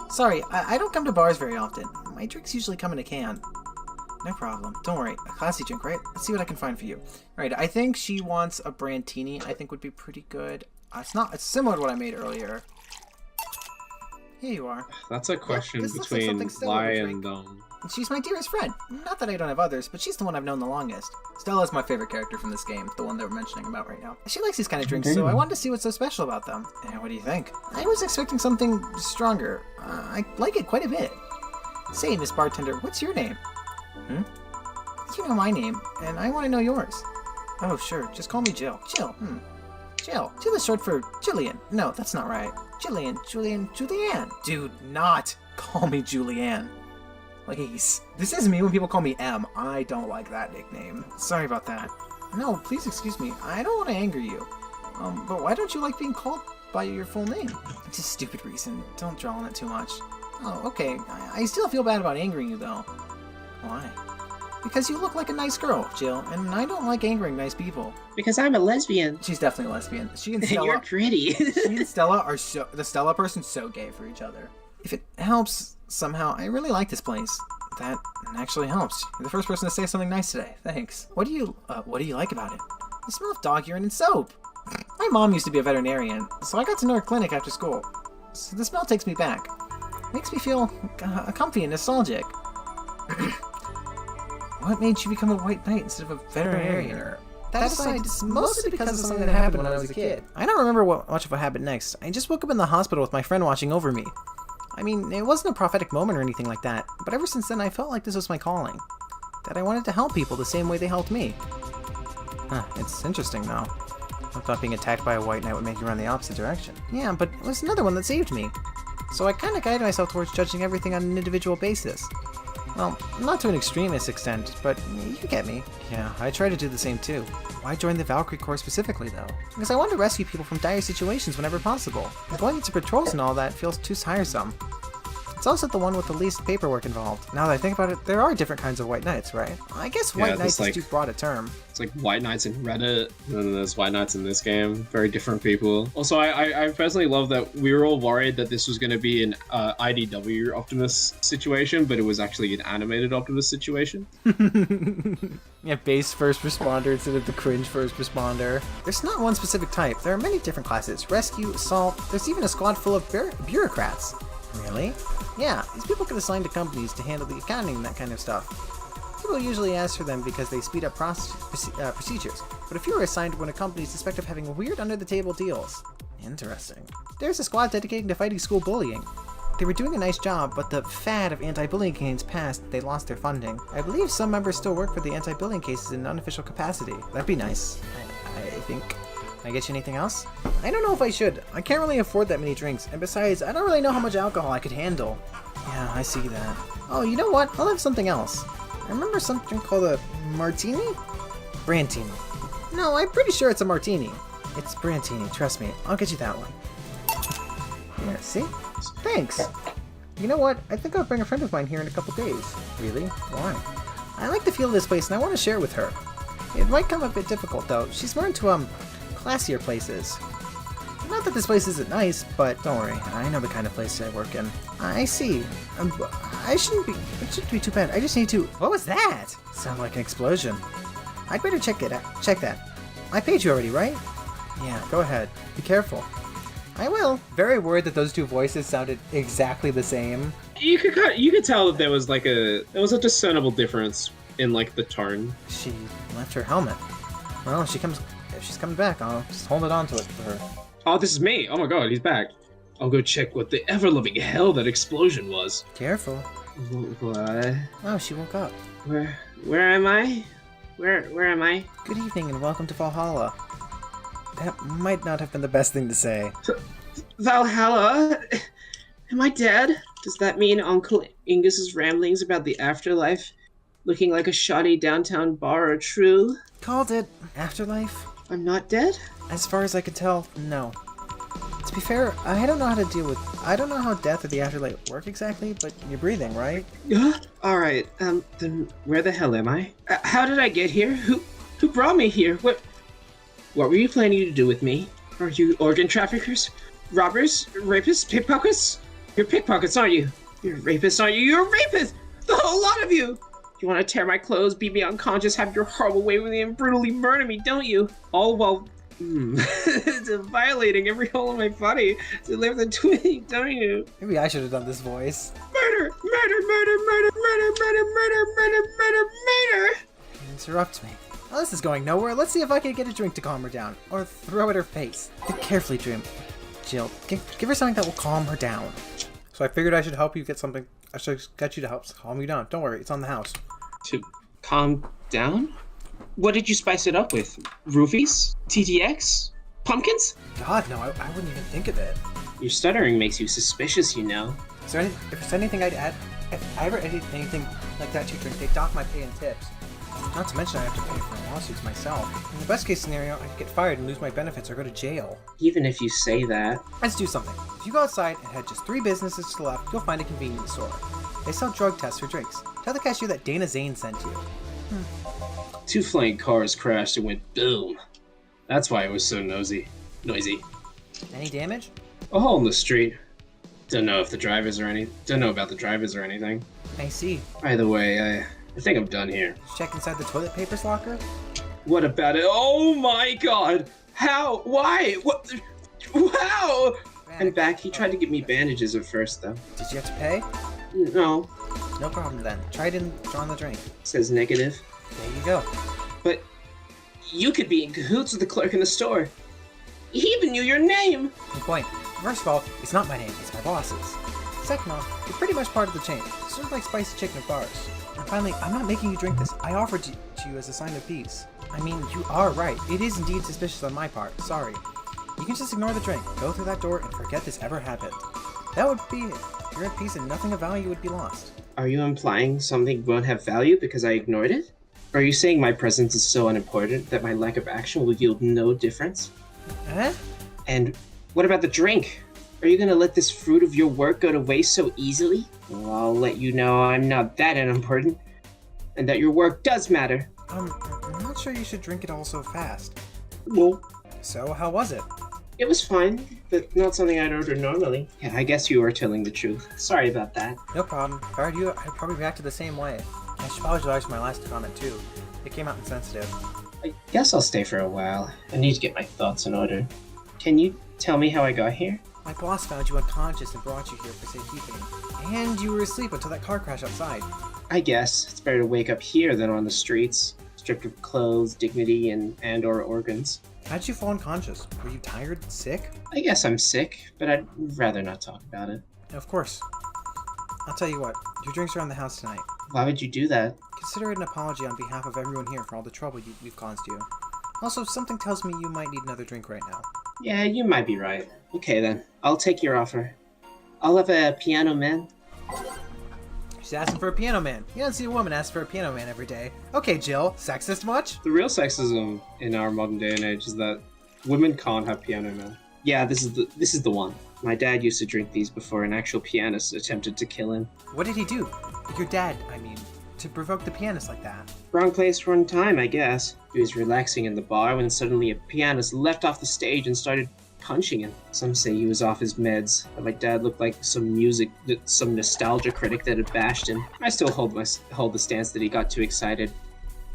Sorry, I don't come to bars very often. My drinks usually come in a can. No problem. Don't worry. A classy drink, right? Let's see what I can find for you. Alright, I think she wants a Brandtini. I think would be pretty good. It's similar to what I made earlier. Here you are. That's a question this looks between like something lie Stella would and drink. She's my dearest friend. Not that I don't have others, but she's the one I've known the longest. Stella's my favorite character from this game, the one that we're mentioning about right now. She likes these kind of drinks, so I wanted to see what's so special about them. And what do you think? I was expecting something stronger. I like it quite a bit. Say, Miss Bartender, what's your name? You know my name, and I want to know yours. Oh, sure. Just call me Jill. Jill. Jill. Jill is short for Jillian. No, that's not right. Julianne. Do not call me Julianne. Please. This is me when people call me M. I don't like that nickname. Sorry about that. No, please excuse me. I don't want to anger you. But why don't you like being called by your full name? It's a stupid reason. Don't draw on it too much. Oh, okay. I still feel bad about angering you, though. Why? Because you look like a nice girl, Jill, and I don't like angering nice people. Because I'm a lesbian. She's definitely a lesbian. She and And Stella. you're pretty. She and Stella are the Stella person's so gay for each other. If it helps somehow, I really like this place. That actually helps. You're the first person to say something nice today. Thanks. What do you like about it? The smell of dog urine and soap. My mom used to be a veterinarian, so I got to know her clinic after school. So the smell takes me back. Makes me feel comfy and nostalgic. What made you become a white knight instead of a veterinarian? That aside, it's mostly because of something that happened when I was a kid. I don't remember much of what happened next. I just woke up in the hospital with my friend watching over me. I mean, it wasn't a prophetic moment or anything like that, but ever since then I felt like this was my calling. That I wanted to help people the same way they helped me. It's interesting though. I thought being attacked by a white knight would make you run the opposite direction. Yeah, but it was another one that saved me. So I kinda guided myself towards judging everything on an individual basis. Well, not to an extremist extent, but you get me. Yeah, I try to do the same too. Why join the Valkyrie Corps specifically, though? Because I want to rescue people from dire situations whenever possible. Going into patrols and all that feels too tiresome. It's also the one with the least paperwork involved. Now that I think about it, there are different kinds of white knights, right? I guess white knights is too broad a term. It's like white knights in Reddit, and then there's white knights in this game. Very different people. Also, I personally love that we were all worried that this was going to be an IDW Optimus situation, but it was actually an animated Optimus situation. Yeah, base first responder instead of the cringe first responder. There's not one specific type. There are many different classes. Rescue, assault, there's even a squad full of bureaucrats. Really? Yeah, these people get assigned to companies to handle the accounting and that kind of stuff. People usually ask for them because they speed up procedures, but if you were assigned when a company is suspected of having weird under-the-table deals. Interesting. There's a squad dedicated to fighting school bullying. They were doing a nice job, but the fad of anti-bullying campaigns passed, they lost their funding. I believe some members still work for the anti-bullying cases in an unofficial capacity. That'd be nice, I think. Can I get you anything else? I don't know if I should. I can't really afford that many drinks, and besides, I don't really know how much alcohol I could handle. Yeah, I see that. Oh, you know what? I'll have something else. I remember something called a martini? Brandtini. No, I'm pretty sure it's a martini. It's Brandtini, trust me. I'll get you that one. Yeah, see? Thanks. You know what? I think I'll bring a friend of mine here in a couple days. Really? Why? I like the feel of this place and I want to share with her. It might come a bit difficult though. She's more into, classier places. Not that this place isn't nice, but don't worry, I know the kind of place I work in. I see. It shouldn't be too bad. I just need to... What was that? Sounded like an explosion. I'd better check that. I paid you already, right? Yeah, go ahead. Be careful. I will. Very worried that those two voices sounded exactly the same. You could tell that there was a discernible difference in like the tone. She left her helmet. Well, if she's coming back, I'll just hold it onto it for her. Oh, this is me. Oh my god, he's back. I'll go check what the ever-loving hell that explosion was. Careful. What? Oh, she woke up. Where am I? Where am I? Good evening and welcome to Valhalla. That might not have been the best thing to say. Valhalla? Am I dead? Does that mean Uncle Ingus's ramblings about the afterlife looking like a shoddy downtown bar are true? Called it. Afterlife? I'm not dead? As far as I could tell, no. To be fair, I don't know how death or the afterlife work exactly, but you're breathing, right? Alright, then where the hell am I? How did I get here? Who brought me here? What were you planning to do with me? Are you organ traffickers? Robbers? Rapists? Pickpockets? You're pickpockets, aren't you? You're rapists, aren't you? You're rapists! The whole lot of you! You want to tear my clothes, beat me unconscious, have your horrible way with me, and brutally murder me, don't you? All while... violating every hole in my body to live the twin, don't you? Maybe I should have done this voice. Murder! Murder! Murder! Murder! Murder! Murder! Murder! Murder! Murder! Murder! Interrupt me. Well, this is going nowhere. Let's see if I can get a drink to calm her down. Or throw at her face. Think carefully, Jill. Give her something that will calm her down. So I figured I should help you get something. I should get you to help calm you down. Don't worry, it's on the house. To calm down? What did you spice it up with? Roofies? TTX? Pumpkins? God, no, I wouldn't even think of it. Your stuttering makes you suspicious, you know. If there's anything I'd add, if I ever added anything like that to your drink, they'd dock my pay and tips. Not to mention I have to pay for lawsuits myself. In the best case scenario, I could get fired and lose my benefits or go to jail. Even if you say that. Let's do something. If you go outside and head just 3 businesses to the left, you'll find a convenience store. They sell drug tests for drinks. Tell the cashier that Dana Zane sent you. 2 flying cars crashed and went boom. That's why it was so noisy. Any damage? A hole in the street. Don't know about the drivers or anything. I see. Either way, I think I'm done here. Check inside the toilet papers locker? What about it? Oh my god! How? Why? What? How? I'm back. He tried to give me bandages at first, though. Did you have to pay? No. No problem then. Try it on the drink. Says negative. There you go. But you could be in cahoots with the clerk in the store. He even knew your name! Good point. First of all, it's not my name, it's my boss's. Second off, you're pretty much part of the chain. Sort of like spicy chicken at bars. And finally, I'm not making you drink this. I offered it to you as a sign of peace. I mean, you are right. It is indeed suspicious on my part. Sorry. You can just ignore the drink, go through that door, and forget this ever happened. That would be it. You're at peace and nothing of value would be lost. Are you implying something won't have value because I ignored it? Are you saying my presence is so unimportant that my lack of action will yield no difference? Eh? And what about the drink? Are you gonna let this fruit of your work go to waste so easily? Well, I'll let you know I'm not that unimportant, and that your work does matter. I'm not sure you should drink it all so fast. Well, So, how was it? it was fine, but not something I'd order normally. Yeah, I guess you are telling the truth. Sorry about that. No problem. If I were you, I'd probably react the same way. I should apologize for my last comment too. It came out insensitive. I guess I'll stay for a while. I need to get my thoughts in order. Can you tell me how I got here? My boss found you unconscious and brought you here for safekeeping. And you were asleep until that car crash outside. I guess it's better to wake up here than on the streets, stripped of clothes, dignity, and/or organs. How'd you fall unconscious? Were you tired? Sick? I guess I'm sick, but I'd rather not talk about it. Of course. I'll tell you what, your drinks are on the house tonight. Why would you do that? Consider it an apology on behalf of everyone here for all the trouble we've caused you. Also, something tells me you might need another drink right now. Yeah, you might be right. Okay then, I'll take your offer. I'll have a piano man. She's asking for a piano man. You don't see a woman ask for a piano man every day. Okay, Jill, sexist much? The real sexism in our modern day and age is that women can't have piano men. Yeah, this is the one. My dad used to drink these before an actual pianist attempted to kill him. What did he do? Your dad, I mean, to provoke the pianist like that? Wrong place, wrong time, I guess. He was relaxing in the bar when suddenly a pianist leapt off the stage and started punching him. Some say he was off his meds, but my dad looked like some nostalgia critic that had bashed him. I still hold the stance that he got too excited.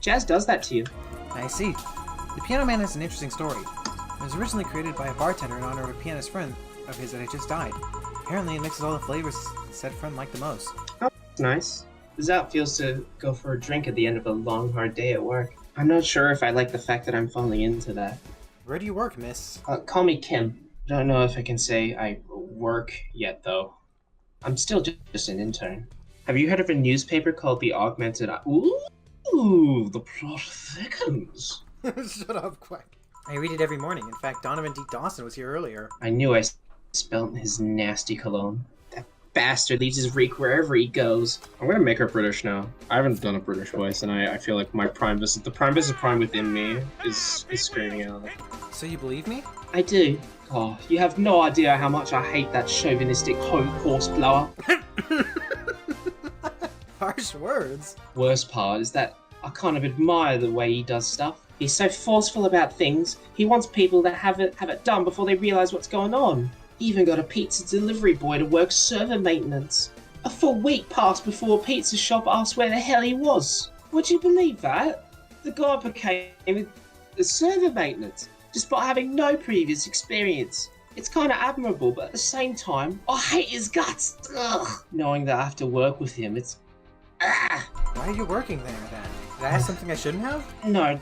Jazz does that to you. I see. The Piano Man is an interesting story. It was originally created by a bartender in honor of a pianist friend of his that had just died. Apparently it mixes all the flavors said friend liked the most. Oh, that's nice. How's that feels to go for a drink at the end of a long, hard day at work? I'm not sure if I like the fact that I'm falling into that. Where do you work, miss? Call me Kim. Don't know if I can say I work yet, though. I'm still just an intern. Have you heard of a newspaper called The Augmented... Ooh, the plot thickens. Shut up, Quack. I read it every morning. In fact, Donovan D. Dawson was here earlier. I knew I smelled his nasty cologne. That bastard leaves his reek wherever he goes. I'm gonna make her British now. I haven't done a British voice, and I feel like my the Prime Visit Prime within me is screaming out. So you believe me? I do. Oh, you have no idea how much I hate that chauvinistic horse blower. Harsh words. Worst part is that I kind of admire the way he does stuff. He's so forceful about things. He wants people to have it done before they realize what's going on. He even got a pizza delivery boy to work server maintenance. A full week passed before a pizza shop asked where the hell he was. Would you believe that? The guy became the server maintenance, despite having no previous experience. It's kind of admirable, but at the same time, I hate his guts. Ugh. Knowing that I have to work with him, it's... Why are you working there, then? Did I ask something I shouldn't have? No,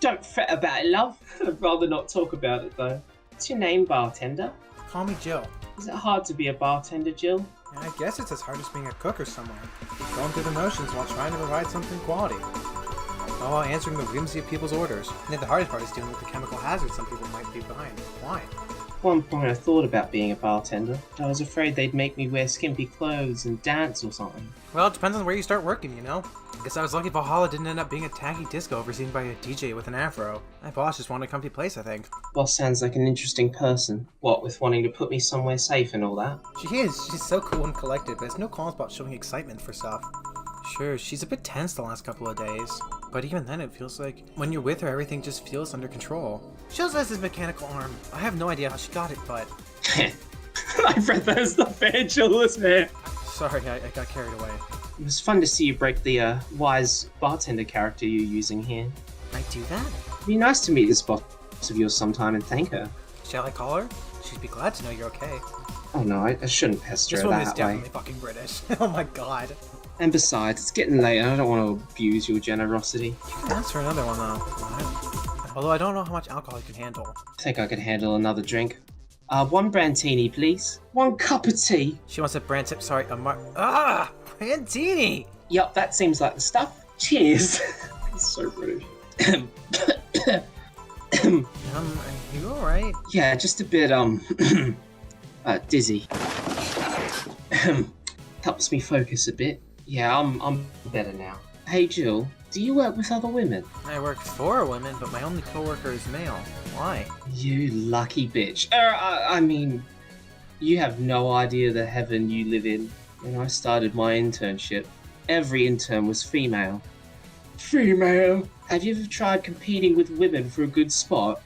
don't fret about it, love. I'd rather not talk about it, though. What's your name, bartender? Call me Jill. Is it hard to be a bartender, Jill? I guess it's as hard as being a cook or somewhere. Going through the motions while trying to provide something quality. All while answering the whimsy of people's orders. And then the hardest part is dealing with the chemical hazards some people might be behind. Why? One point I thought about being a bartender. I was afraid they'd make me wear skimpy clothes and dance or something. Well, it depends on where you start working, you know? Guess I was lucky Valhalla didn't end up being a tacky disco overseen by a DJ with an afro. My boss just wanted a comfy place, I think. Boss sounds like an interesting person. What, with wanting to put me somewhere safe and all that? She is. She's so cool and collected, but it's no qualms about showing excitement for stuff. Sure, she's a bit tense the last couple of days, but even then it feels like when you're with her, everything just feels under control. She also has this mechanical arm. I have no idea how she got it, but... I read that as the Vangelus, man. Sorry, I got carried away. It was fun to see you break the wise bartender character you're using here. I do that? It'd be nice to meet this boss of yours sometime and thank her. Shall I call her? She'd be glad to know you're okay. Oh no, I shouldn't pester This her woman is that way. definitely fucking British. Oh my god. And besides, it's getting late and I don't want to abuse your generosity. You can ask for another one though. Although I don't know how much alcohol you can handle. I think I could handle another drink. One Brantini, please. One cup of tea. She wants a Brantini! Yup, that seems like the stuff. Cheers. It's so British. Are you alright? Yeah, just a bit, dizzy. Helps me focus a bit. Yeah, I'm better now. Hey, Jill, do you work with other women? I work for women, but my only coworker is male. Why? You lucky bitch. I mean, you have no idea the heaven you live in. When I started my internship, every intern was female. Female? Have you ever tried competing with women for a good spot?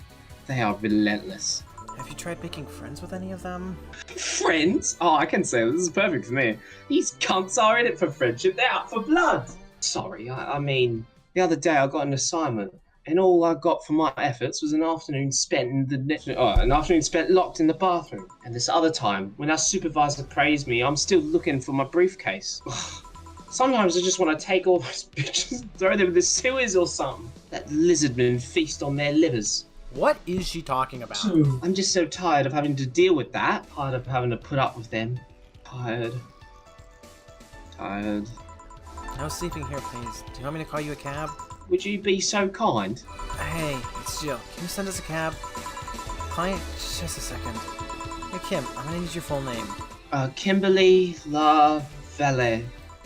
They are relentless. Have you tried making friends with any of them? Friends? Oh, I can say this is perfect for me. These cunts are in it for friendship, they're out for blood. Sorry, I mean, the other day I got an assignment, and all I got for my efforts was an afternoon spent locked in the bathroom. And this other time, when our supervisor praised me, I'm still looking for my briefcase. Sometimes I just want to take all those bitches and throw them in the sewers or something. Let lizardmen feast on their livers. What is she talking about? I'm just so tired of having to deal with that. Tired of having to put up with them. Tired. No sleeping here, please. Do you want me to call you a cab? Would you be so kind? Hey, it's Jill. Can you send us a cab? Client, just a second. Hey, Kim, I'm gonna use your full name. Kimberly La Valle.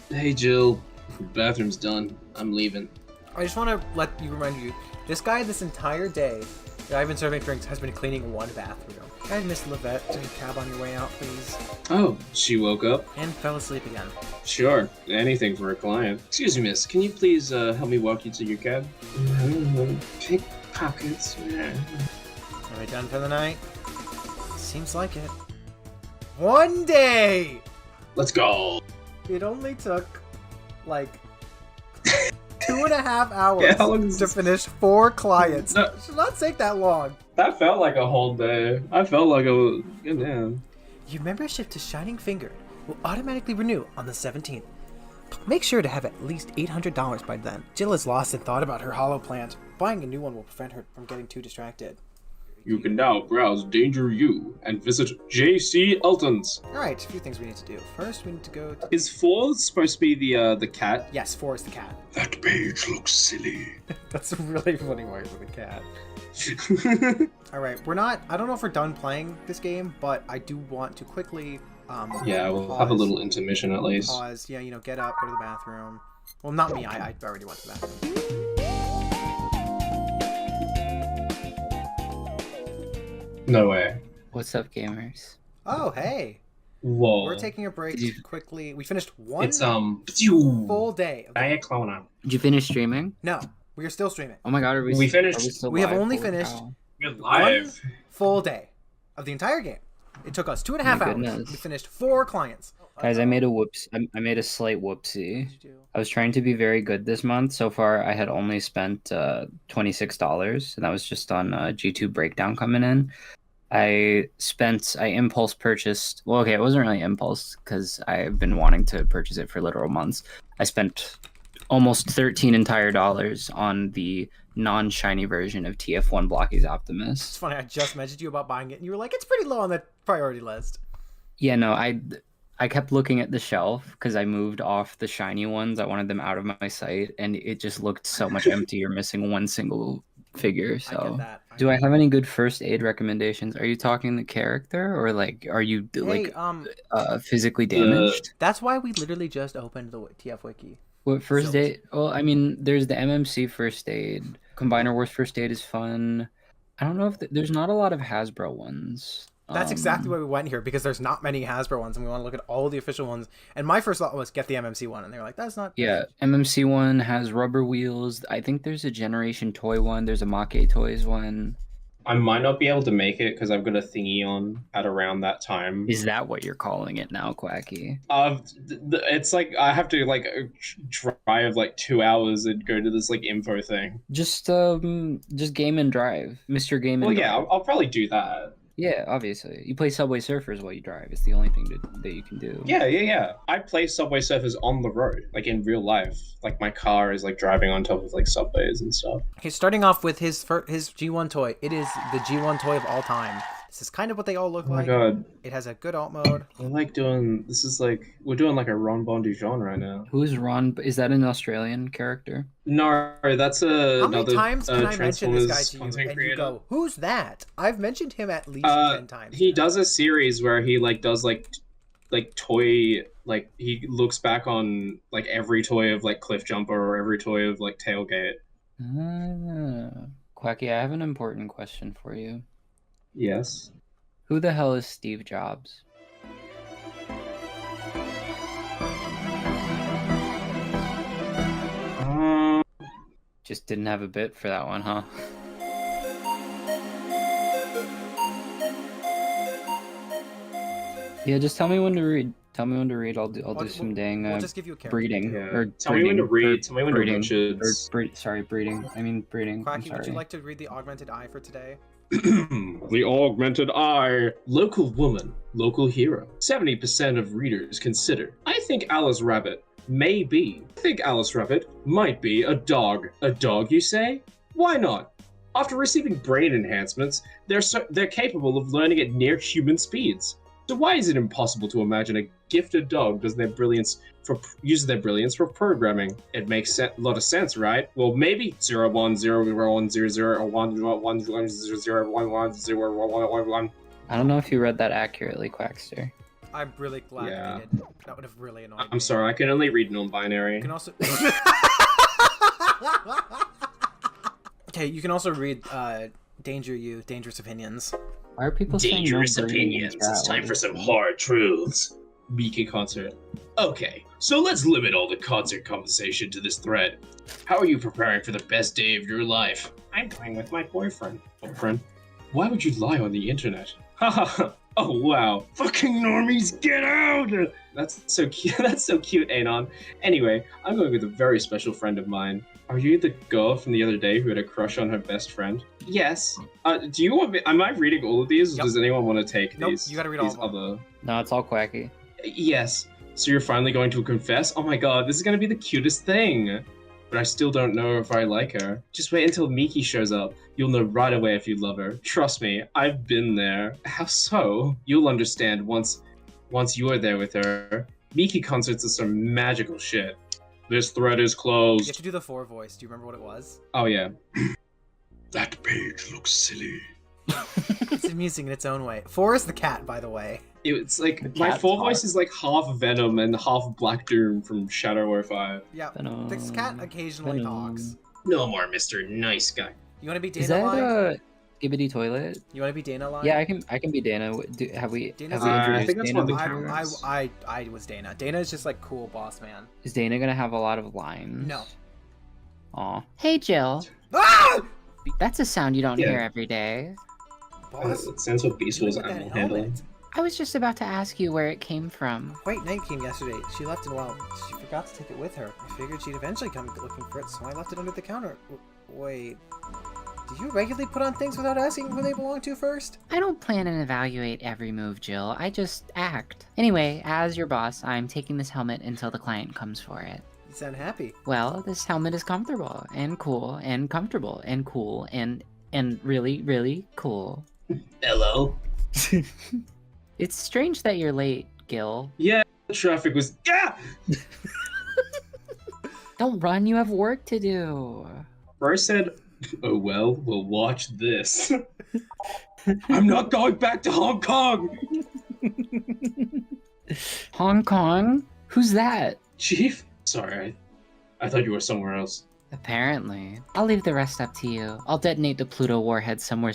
Hey, Jill. The bathroom's done. I'm leaving. I just want to remind you, this guy this entire day that I've been serving drinks has been cleaning one bathroom. I'd miss Levette. Any cab on your way out, please? Oh, she woke up? And fell asleep again. Sure, anything for a client. Excuse me, miss, can you please help me walk you to your cab? Pickpockets. Are we done for the night? Seems like it. 1 day! Let's go! It only took, like, 2.5 hours Yeah, how long is to this? finish 4 clients. No. It should not take that long. That felt like a whole day. I felt like I was... Good man. Your membership to Shining Finger will automatically renew on the 17th. Make sure to have at least $800 by then. Jill is lost in thought about her hollow plant. Buying a new one will prevent her from getting too distracted. You can now browse Danger U and visit J.C. Elton's. Alright, a few things we need to do. First, we need to go to... Is 4 supposed to be the cat? Yes, 4 is the cat. That page looks silly. That's a really funny voice of the cat. Alright, we're not... I don't know if we're done playing this game, but I do want to quickly... Yeah, we'll have a little intermission at least. Pause. Yeah, you know, get up, go to the bathroom. Well, not me. I already went to the bathroom. No way. What's up, gamers? Oh, hey. Whoa. We're taking a break Did you- quickly. We finished one It's full day. Of the... Diaclona. Did you finish streaming? No, we are still streaming. Oh my god, are we? We finished- Are we still We have live? only Holy finished- cow. We're One full day of the entire game. It took us 2.5 My hours. goodness. We finished 4 clients. Guys, I made a whoops. I made a slight whoopsie. What did you do? I was trying to be very good this month. So far, I had only spent $26, and that was just on G2 Breakdown coming in. I impulse purchased. Well, okay, it wasn't really impulse because I've been wanting to purchase it for literal months. I spent almost $13 entire on the non-shiny version of TF1 Blocky's Optimus. It's funny. I just mentioned you about buying it, and you were like, "It's pretty low on the priority list." Yeah, no, I kept looking at the shelf because I moved off the shiny ones. I wanted them out of my sight, and it just looked so much empty. You're missing one single figure. I So, get that. do I have any good first aid recommendations? Are you talking the character, or like, are you Hey, physically damaged? that's why we literally just opened the TF Wiki. What first so- aid? Well, I mean, there's the MMC first aid. Combiner Wars first aid is fun. I don't know if there's not a lot of Hasbro ones. That's exactly why we went here, because there's not many Hasbro ones, and we want to look at all the official ones. And my first thought was get the MMC one, and they were like, "That's not." Yeah, MMC one has rubber wheels. I think there's a Generation Toy one. There's a Make Toys one. I might not be able to make it because I've got a thingy on at around that time. Is that what you're calling it now, Quacky? It's like I have to like drive like 2 hours and go to this like info thing. Just game and drive, Mr. Game and Well, Drive. yeah, I'll probably do that. Yeah, obviously. You play Subway Surfers while you drive. It's the only thing that you can do. Yeah. I play Subway Surfers on the road, like in real life. Like my car is like driving on top of like subways and stuff. Okay, starting off with his G1 toy. It is the G1 toy of all time. This is kind of what they all look Oh my like. god, It has a good alt mode. we're like doing this is like we're doing like a Ron Bon du genre right now. Who is Ron? Is that an Australian character? No, that's a How many another times can I mention this guy Transformers to you, content and creator. you go, "Who's that?" I've mentioned him at least 10 times. He now. does a series where he like does like toy, like he looks back on like every toy of like Cliff Jumper or every toy of like Tailgate. Quacky, I have an important question for you. Yes. Who the hell is Steve Jobs? Just didn't have a bit for that one, huh? Yeah, just tell me when to read. Tell me when to read. I'll do some dang We'll just give you a character. breeding. Yeah. Or Tell me when to breeding, read. or Tell me when to breeding, read or shits. sorry, breeding. I mean breeding. I'm Quacky, would you sorry. like to read the augmented eye for today? The augmented eye. Local woman, local hero. 70% of readers consider. I think Alice Rabbit may be. I think Alice Rabbit might be a dog. A dog, you say? Why not? After receiving brain enhancements, they're capable of learning at near human speeds. So why is it impossible to imagine a gifted dog uses their brilliance for programming? It makes a lot of sense, right? Well, maybe 0100100 or 110011101. I don't know if you read that accurately, Quackster. I'm really glad Yeah. that you did. That would have really annoyed me. I'm sorry, I can only read non-binary. You can also. Okay, you can also read Danger U, Dangerous Opinions. Why are people saying no Dangerous burning in opinions. chat? It's time What for is some that? hard truths. Miki concert. Okay, so let's limit all the concert conversation to this thread. How are you preparing for the best day of your life? I'm going with my boyfriend. Boyfriend? Why would you lie on the internet? Haha. Oh wow. Fucking normies, get out! That's so cute. That's so cute, Anon. Anyway, I'm going with a very special friend of mine. Are you the girl from the other day who had a crush on her best friend? Yes. Do you want me? Am I reading all of these? Or Yep. does anyone want to take Nope, these? you gotta read all these of them. other. No, it's all quacky. Yes. So you're finally going to confess? Oh my god, this is gonna be the cutest thing. But I still don't know if I like her. Just wait until Miki shows up. You'll know right away if you love her. Trust me, I've been there. How so? You'll understand once you're there with her. Miki concerts are some magical shit. This thread is You have closed. to do the 4 voice. Do you remember what it was? Oh yeah. That page looks silly. It's amusing in its own way. 4 is the cat, by the way. It's like The my cat's full hot. voice is like half Venom and half Black Doom from Shadow 05. Yeah, Venom, this cat occasionally Venom. talks. No more Mr. Nice Guy. You want to be Is Dana that Line? Skibidi Toilet? You want to be Dana Line? Yeah, I can be Dana. Have we Dana's introduced I think that's Dana one of the before? characters. I was Dana. Dana is just like cool boss man. Is Dana gonna have a lot of lines? No. Aw. Hey Jill. Ah! That's a sound you don't Yeah. hear every day. Boss? It sounds what Beast Look was at that animal handling. helmet. I was just about to ask you where it came from. White Knight came yesterday. She left and well, she forgot to take it with her. I figured she'd eventually come looking for it, so I left it under the counter. Wait. Do you regularly put on things without asking who they belong to first? I don't plan and evaluate every move, Jill. I just act. Anyway, as your boss, I'm taking this helmet until the client comes for it. You sound happy. Well, this helmet is comfortable and cool and comfortable and cool and really, really cool. Hello. It's strange that you're late, Gil. Yeah, the traffic was. Yeah! Don't run, you have work to do. First said, oh well, we'll watch this. I'm not going back to Hong Kong! Hong Kong? Who's that? Chief? Sorry, I thought you were somewhere else. Apparently. I'll leave the rest up to you. I'll detonate the Pluto warhead somewhere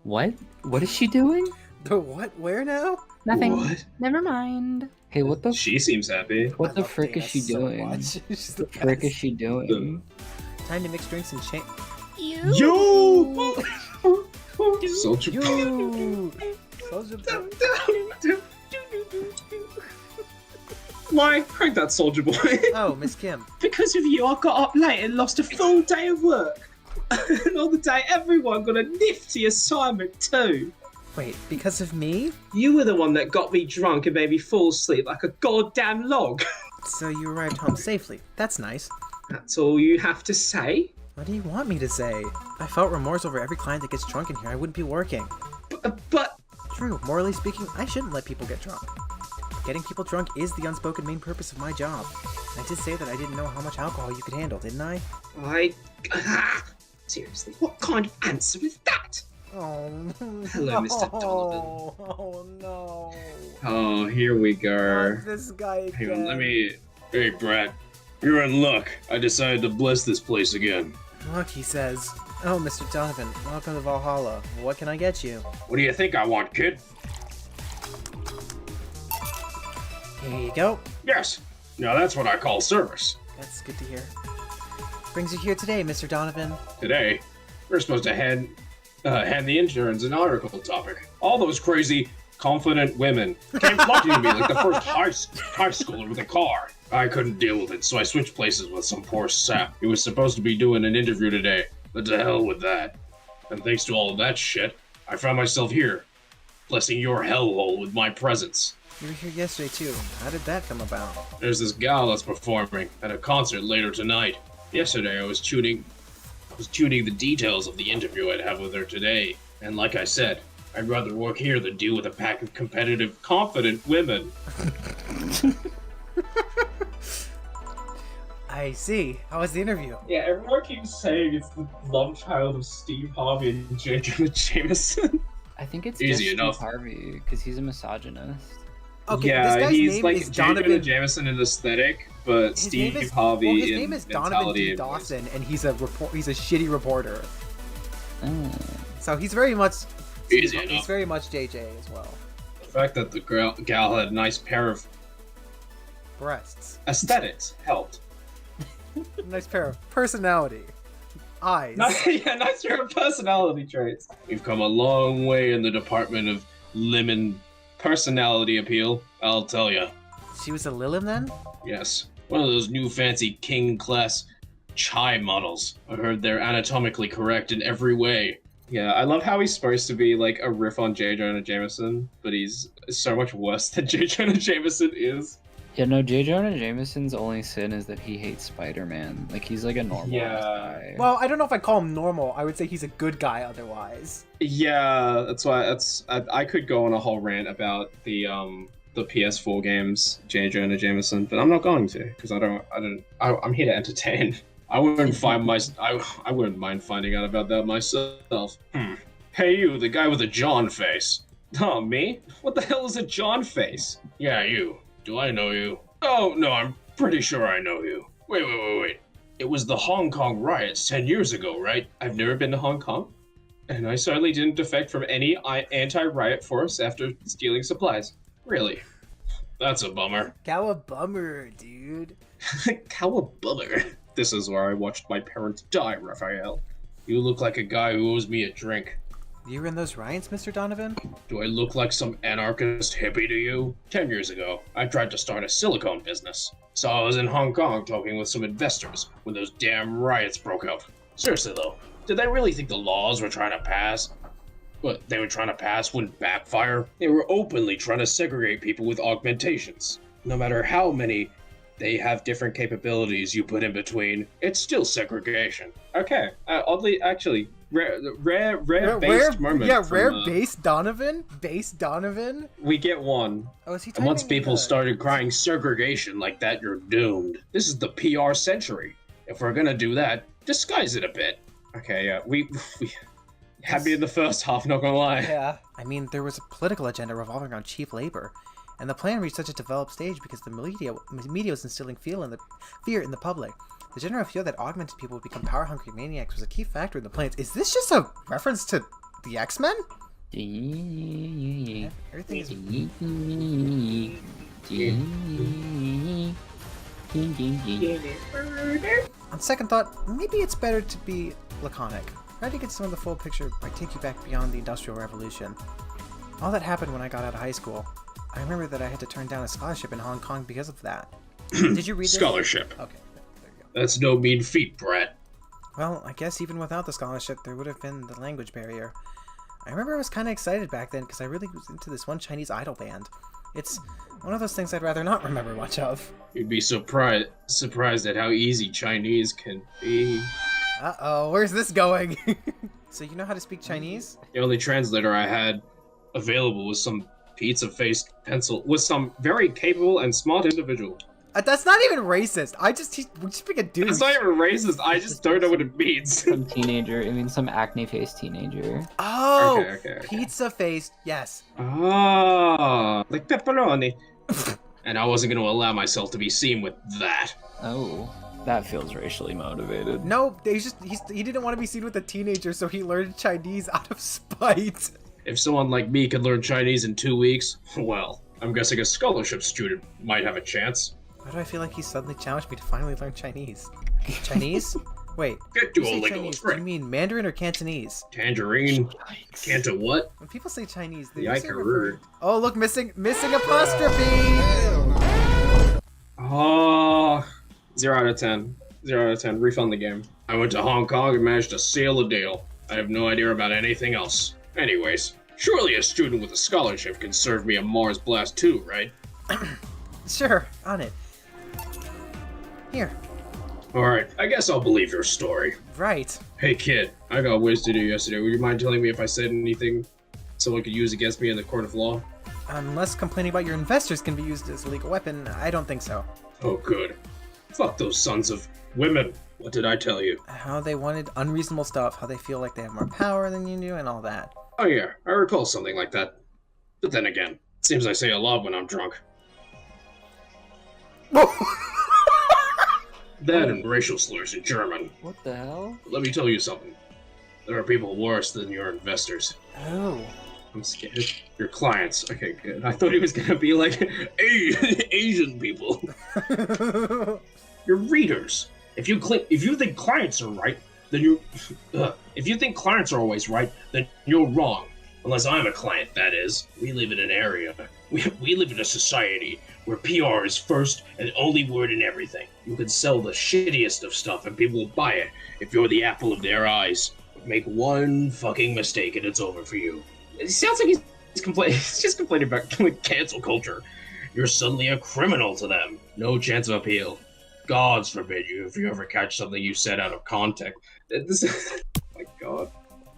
What? What is she doing? The what? Where now? Nothing. What? Never mind. Hey, what the She seems happy. what I the love frick Dana is she so doing? much. She's the The frick is best. she doing? Time to mix drinks and change. Yo! Soldier You! Soldier Boy. Why? Crank that Soldier Boy. Oh, Miss Kim. Because of you, I got up late and lost a full day of work. And on the day, everyone got a nifty assignment too. Wait, because of me? You were the one that got me drunk and made me fall asleep like a goddamn log. So you arrived home safely. That's nice. That's all you have to say? What do you want me to say? I felt remorse over every client that gets drunk in here. I wouldn't be working. But True, morally speaking, I shouldn't let people get drunk. Getting people drunk is the unspoken main purpose of my job. I did say that I didn't know how much alcohol you could handle, didn't I? Seriously, what kind of answer is that? Oh, Hello, Mr. Donovan. Oh no. Oh, here we go. Not this guy Hang again. on, let me... Hey, Brad. You're in luck. I decided to bless this place again. Look, he says. Oh, Mr. Donovan, welcome to Valhalla. What can I get you? What do you think I want, kid? Here you go. Yes. Now that's what I call service. That's good to hear. Brings you here today, Mr. Donovan. Today, we're supposed to hand the interns an article topic. All those crazy, confident women came flocking to me like the first high schooler with a car. I couldn't deal with it, so I switched places with some poor sap. He was supposed to be doing an interview today, but to hell with that. And thanks to all of that shit, I found myself here, blessing your hellhole with my presence. You were here yesterday, too. How did that come about? There's this gal that's performing at a concert later tonight. Yesterday I was tuning the details of the interview I'd have with her today. And like I said, I'd rather work here than deal with a pack of competitive, confident women. I see. How was the interview? Yeah, everyone keeps saying it's the love child of Steve Harvey and J. Jonah Jameson. I think it's Easy just enough. Steve Harvey because he's a misogynist. Okay, yeah, this guy's he's name like is J. Jonah Donovan. Jameson in aesthetic, but His Steve name is, Harvey well, his in name is Donovan mentality D. and voice. Dawson, and he's a shitty reporter. Oh. So he's very much Easy He's enough. very much JJ as well. The fact that the gal had a nice pair of Breasts. aesthetics helped. Nice pair of personality. Eyes. Yeah, nice pair of personality traits. We've come a long way in the department of lemon personality appeal, I'll tell ya. She was a Lilin then? Yes, one of those new fancy king class chai models. I heard they're anatomically correct in every way. Yeah, I love how he's supposed to be like a riff on J. Jonah Jameson, but he's so much worse than J. Jonah Jameson is. Yeah, no, J. Jonah Jameson's only sin is that he hates Spider-Man. Like, he's like a normal guy. Well, I don't know if I'd call him normal. I would say he's a good guy otherwise. Yeah, that's why I could go on a whole rant about the PS4 games, J. Jonah Jameson, but I'm not going to because I'm here to entertain. I wouldn't I wouldn't mind finding out about that myself. Hey you, the guy with the John face. Oh, me? What the hell is a John face? Yeah, you. Do I know you? Oh, no, I'm pretty sure I know you. Wait. It was the Hong Kong riots 10 years ago, right? I've never been to Hong Kong. And I certainly didn't defect from any anti-riot force after stealing supplies. Really? That's a bummer. Cowabummer, dude. Cowabummer. This is where I watched my parents die, Raphael. You look like a guy who owes me a drink. You were in those riots, Mr. Donovan? Do I look like some anarchist hippie to you? 10 years ago, I tried to start a silicone business. So I was in Hong Kong talking with some investors when those damn riots broke out. Seriously though, did they really think the laws were trying to pass? What they were trying to pass wouldn't backfire? They were openly trying to segregate people with augmentations. No matter how many they have different capabilities you put in between, it's still segregation. Okay, oddly, actually, rare based moment. Yeah, from, rare base Donovan? Base Donovan? We get one. Oh, is he And once typing people the- started crying segregation like that, you're doomed. This is the PR century. If we're gonna do that, disguise it a bit. Okay, yeah, we happy in the first half, not gonna lie. Yeah. I mean, there was a political agenda revolving around cheap labor, and the plan reached such a developed stage because the media was instilling fear in the public. The general fear that augmented people would become power-hungry maniacs was a key factor in the plans. Is this just a reference to the X-Men? Everything is... On second thought, maybe it's better to be laconic. Try to get some of the full picture might take you back beyond the Industrial Revolution. All that happened when I got out of high school. I remember that I had to turn down a scholarship in Hong Kong because of that. Did you read this? Scholarship. Okay, there you go. That's no mean feat, Brett. Well, I guess even without the scholarship, there would have been the language barrier. I remember I was kind of excited back then because I really was into this one Chinese idol band. It's one of those things I'd rather not remember much of. You'd be surprised at how easy Chinese can be. Uh-oh, where's this going? So you know how to speak Chinese? The only translator I had available was some pizza-faced pencil, was some very capable and smart individual. That's not even racist. We just pick a dude. It's not even racist, I just don't know what it means. Some teenager, I mean some acne-faced teenager. Oh, Okay. pizza faced. Yes. Ah, like pepperoni. And I wasn't going to allow myself to be seen with that. Oh, that feels racially motivated. No, he didn't want to be seen with a teenager, so he learned Chinese out of spite. If someone like me could learn Chinese in 2 weeks, well, I'm guessing a scholarship student might have a chance. Why do I feel like he suddenly challenged me to finally learn Chinese? Chinese? Wait. Get When you say Duolingo, Chinese, do friend. you mean Mandarin or Cantonese? Tangerine. Canto what? When people say Chinese, they Yeah, I usually can refer... read. Oh, look, missing apostrophe! Oh, 0 out of 10. 0 out of 10. Refund the game. I went to Hong Kong and managed to seal a deal. I have no idea about anything else. Anyways, surely a student with a scholarship can serve me a Mars Blast too, right? Sure, on it. Here. Alright, I guess I'll believe your story. Right. Hey kid, I got whiz to do yesterday. Would you mind telling me if I said anything someone could use against me in the court of law? Unless complaining about your investors can be used as a legal weapon, I don't think so. Oh good. Fuck those sons of women. What did I tell you? How they wanted unreasonable stuff, how they feel like they have more power than you do, and all that. Oh yeah, I recall something like that. But then again, seems I say a lot when I'm drunk. That and racial slurs in German. What the hell? Let me tell you something. There are people worse than your investors. Oh. I'm scared. Your clients. Okay, good. I thought he was gonna be like, Asian people. Your readers. If you think clients are right, then you. If you think clients are always right, then you're wrong. Unless I'm a client, that is. We live in an area. We live in a society where PR is first and only word in everything. You can sell the shittiest of stuff and people will buy it if you're the apple of their eyes. Make one fucking mistake and it's over for you. It sounds like he's just complaining about cancel culture. You're suddenly a criminal to them. No chance of appeal. Gods forbid you if you ever catch something you said out of context. This is... oh my god.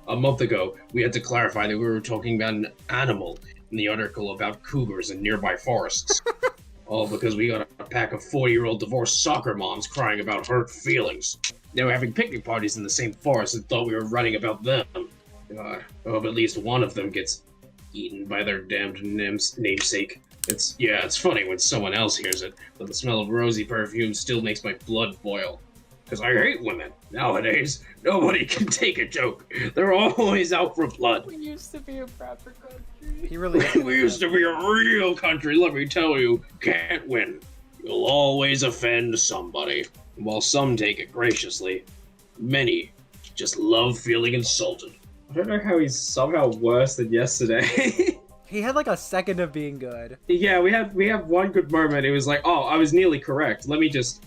A month ago, we had to clarify that we were talking about an animal in the article about cougars in nearby forests. All because we got a pack of 40-year-old divorced soccer moms crying about hurt feelings. They were having picnic parties in the same forest and thought we were writing about them. I hope at least one of them gets eaten by their damned namesake. It's funny when someone else hears it, but the smell of rosy perfume still makes my blood boil. Because I hate women. Nowadays, nobody can take a joke. They're always out for blood. We used to be a proper country. He really We used to be a real country, let me tell you. Can't win. You'll always offend somebody. And while some take it graciously, many just love feeling insulted. I don't know how he's somehow worse than yesterday. He had like a second of being good. Yeah, we have one good moment. It was like, oh, I was nearly correct. Let me just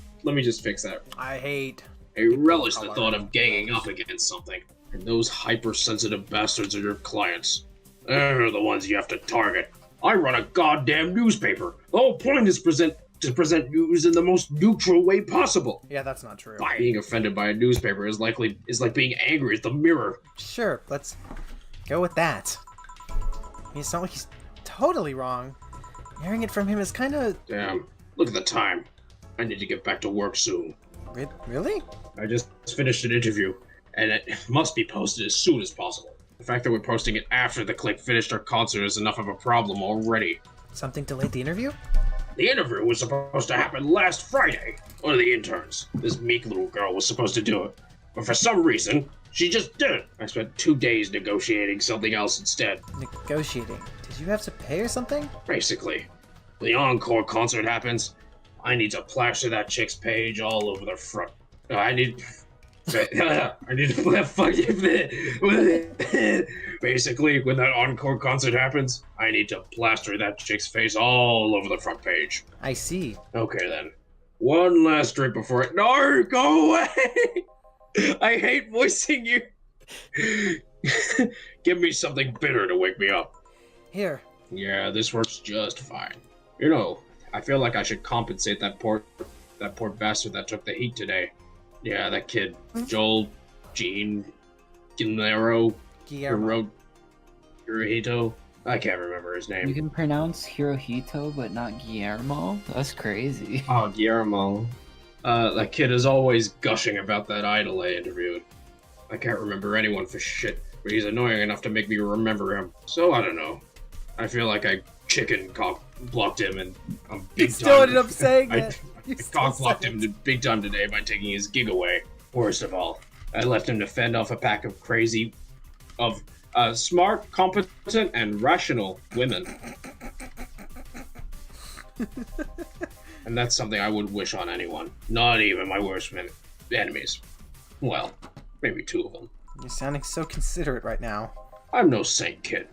fix that. I hate. I relish the thought of ganging up against something. And those hypersensitive bastards are your clients. They're the ones you have to target. I run a goddamn newspaper. The whole point is to present news in the most neutral way possible. Yeah, that's not true. Being offended by a newspaper is like being angry at the mirror. Sure, let's go with that. It's not like he's totally wrong. Hearing it from him is kind of... Damn, look at the time. I need to get back to work soon. Really? I just finished an interview, and it must be posted as soon as possible. The fact that we're posting it after the clique finished our concert is enough of a problem already. Something delayed the interview? The interview was supposed to happen last Friday. One of the interns, this meek little girl, was supposed to do it. But for some reason, she just didn't. I spent 2 days negotiating something else instead. Negotiating? Did you have to pay or something? Basically, when the encore concert happens, I need to plaster that chick's page all over the front. I need to fuck you. Basically, when that encore concert happens, I need to plaster that chick's face all over the front page. I see. Okay then. One last drink before it. No, go away! I hate voicing you. Give me something bitter to wake me up. Here. Yeah, this works just fine. You know, I feel like I should compensate that poor bastard that took the heat today. Yeah, that kid, Joel, Gene, Guillermo, Hirohito. I can't remember his You name. can pronounce Hirohito, but not Guillermo? That's crazy. Oh, Guillermo. That kid is always gushing about that idol I interviewed. I can't remember anyone for shit, but he's annoying enough to make me remember him. So I don't know. I feel like I chicken cock blocked him and I'm big You still time. ended up saying I it. You still cock blocked said him it. big time today by taking his gig away. Worst of all, I left him to fend off a pack of smart, competent, and rational women. And that's something I wouldn't wish on anyone. Not even my worst enemies. Well, maybe 2 of them. You're sounding so considerate right now. I'm no saint, kid.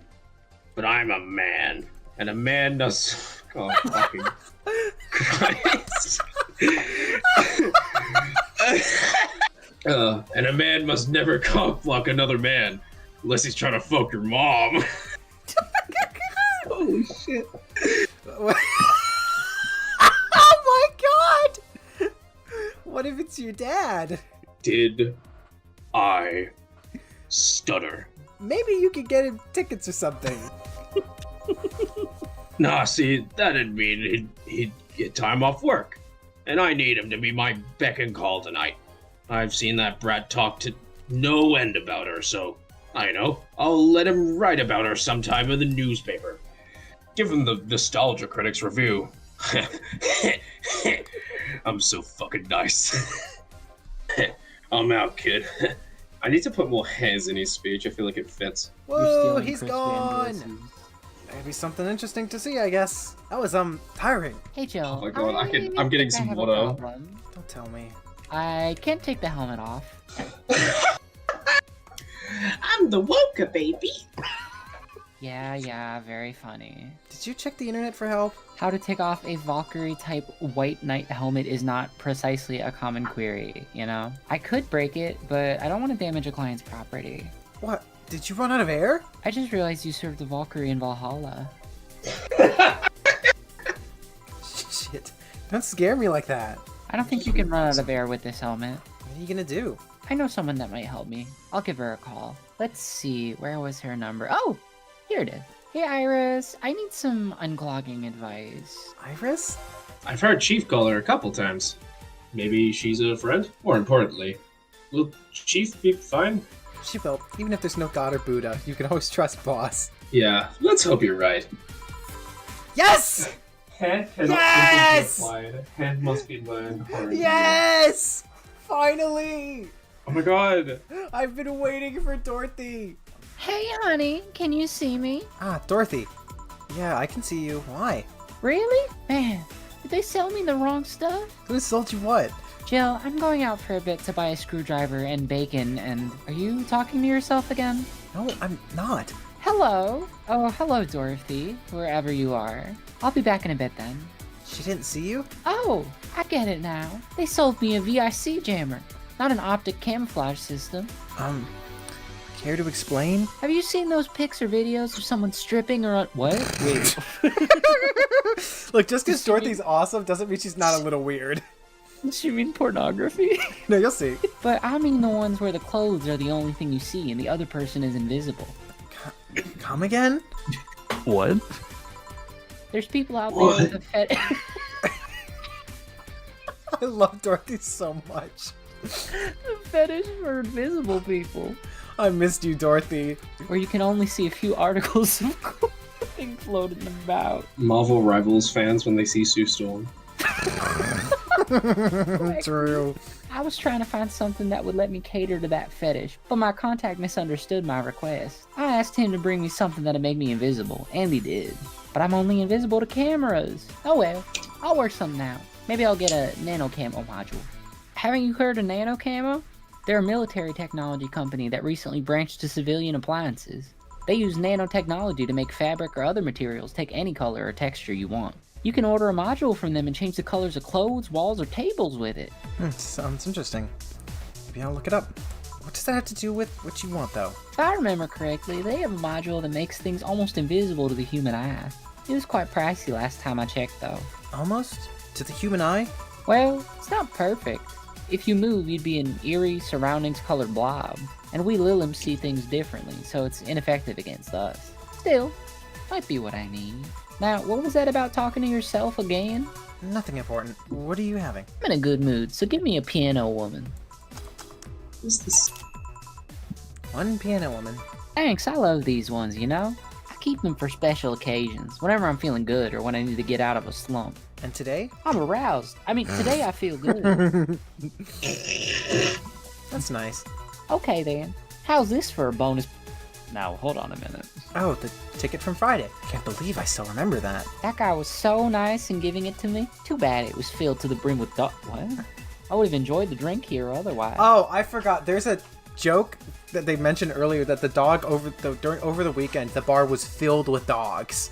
But I'm a man. And a man does... Oh, fucking Christ. And a man must never cock-block another man. Unless he's trying to fuck your mom. Holy shit. Oh my god! What if it's your dad? Did I stutter? Maybe you could get him tickets or something. Nah, see, that didn't mean he'd get time off work. And I need him to be my beck and call tonight. I've seen that brat talk to no end about her, so I know. I'll let him write about her sometime in the newspaper. Give him the Nostalgia Critics review. I'm so fucking nice. I'm out, kid. I need to put more hairs in his speech. I feel like it fits. You're Whoa, stealing he's Chris gone! Vandross's. Maybe something interesting to see, I guess. That was, tiring. Hey Joe. Oh my god, I'm getting think I some have a water. problem. Don't tell me. I can't take the helmet off. I'm the Woka baby. Yeah, very funny. Did you check the internet for help? How to take off a Valkyrie-type White Knight helmet is not precisely a common query, you know? I could break it, but I don't want to damage a client's property. What? Did you run out of air? I just realized you served the Valkyrie in Valhalla. Shit. Don't scare me like that. I don't think you can run out of air with this helmet. What are you gonna do? I know someone that might help me. I'll give her a call. Let's see, where was her number? Oh, here it is. Hey Iris, I need some unclogging advice. Iris? I've heard Chief call her a couple times. Maybe she's a friend? More importantly, will Chief be fine? She will. Even if there's no God or Buddha, you can always trust Boss. Yeah, let's hope you're right. Yes! Hand Yes! Hand must be learned. Yes! Finally! Oh my god! I've been waiting for Dorothy. Hey honey, can you see me? Ah, Dorothy. Yeah, I can see you. Why? Really? Man, did they sell me the wrong stuff? Who sold you what? Jill, I'm going out for a bit to buy a screwdriver and bacon, and are you talking to yourself again? No, I'm not. Hello. Oh, hello, Dorothy, wherever you are. I'll be back in a bit then. She didn't see you? Oh, I get it now. They sold me a VIC jammer, not an optic camouflage system. Care to explain? Have you seen those pics or videos of someone stripping or what? Wait. Look, just because Dorothy's awesome doesn't mean she's not a little weird. Does she mean pornography? No, you'll see. But I mean the ones where the clothes are the only thing you see and the other person is invisible. Come again? What? There's people out there with a fetish. I love Dorothy so much. A fetish for invisible people. I missed you, Dorothy. Where you can only see a few articles of clothing floating about. Marvel Rivals fans when they see Sue Storm. True. I was trying to find something that would let me cater to that fetish, but my contact misunderstood my request. I asked him to bring me something that'd make me invisible, and he did. But I'm only invisible to cameras. Oh well, I'll work something out. Maybe I'll get a nano camo module. Haven't you heard of nano camo? They're a military technology company that recently branched to civilian appliances. They use nanotechnology to make fabric or other materials take any color or texture you want. You can order a module from them and change the colors of clothes, walls, or tables with it. Sounds interesting. Maybe I'll look it up. What does that have to do with what you want, though? If I remember correctly, they have a module that makes things almost invisible to the human eye. It was quite pricey last time I checked, though. Almost? To the human eye? Well, it's not perfect. If you move, you'd be an eerie, surroundings-colored blob. And we Lilims see things differently, so it's ineffective against us. Still, might be what I need. Now, what was that about talking to yourself again? Nothing important. What are you having? I'm in a good mood, so give me a piano woman. What's this? One piano woman. Thanks, I love these ones, you know? I keep them for special occasions, whenever I'm feeling good or when I need to get out of a slump. And today? I'm aroused. I mean, today I feel good. That's nice. Okay then, how's this for a bonus? Now, hold on a minute. Oh, the ticket from Friday. Can't believe I still remember that. That guy was so nice in giving it to me. Too bad it was filled to the brim with what? I would have enjoyed the drink here otherwise. Oh, I forgot. There's a joke that they mentioned earlier that the dog over the weekend, the bar was filled with dogs.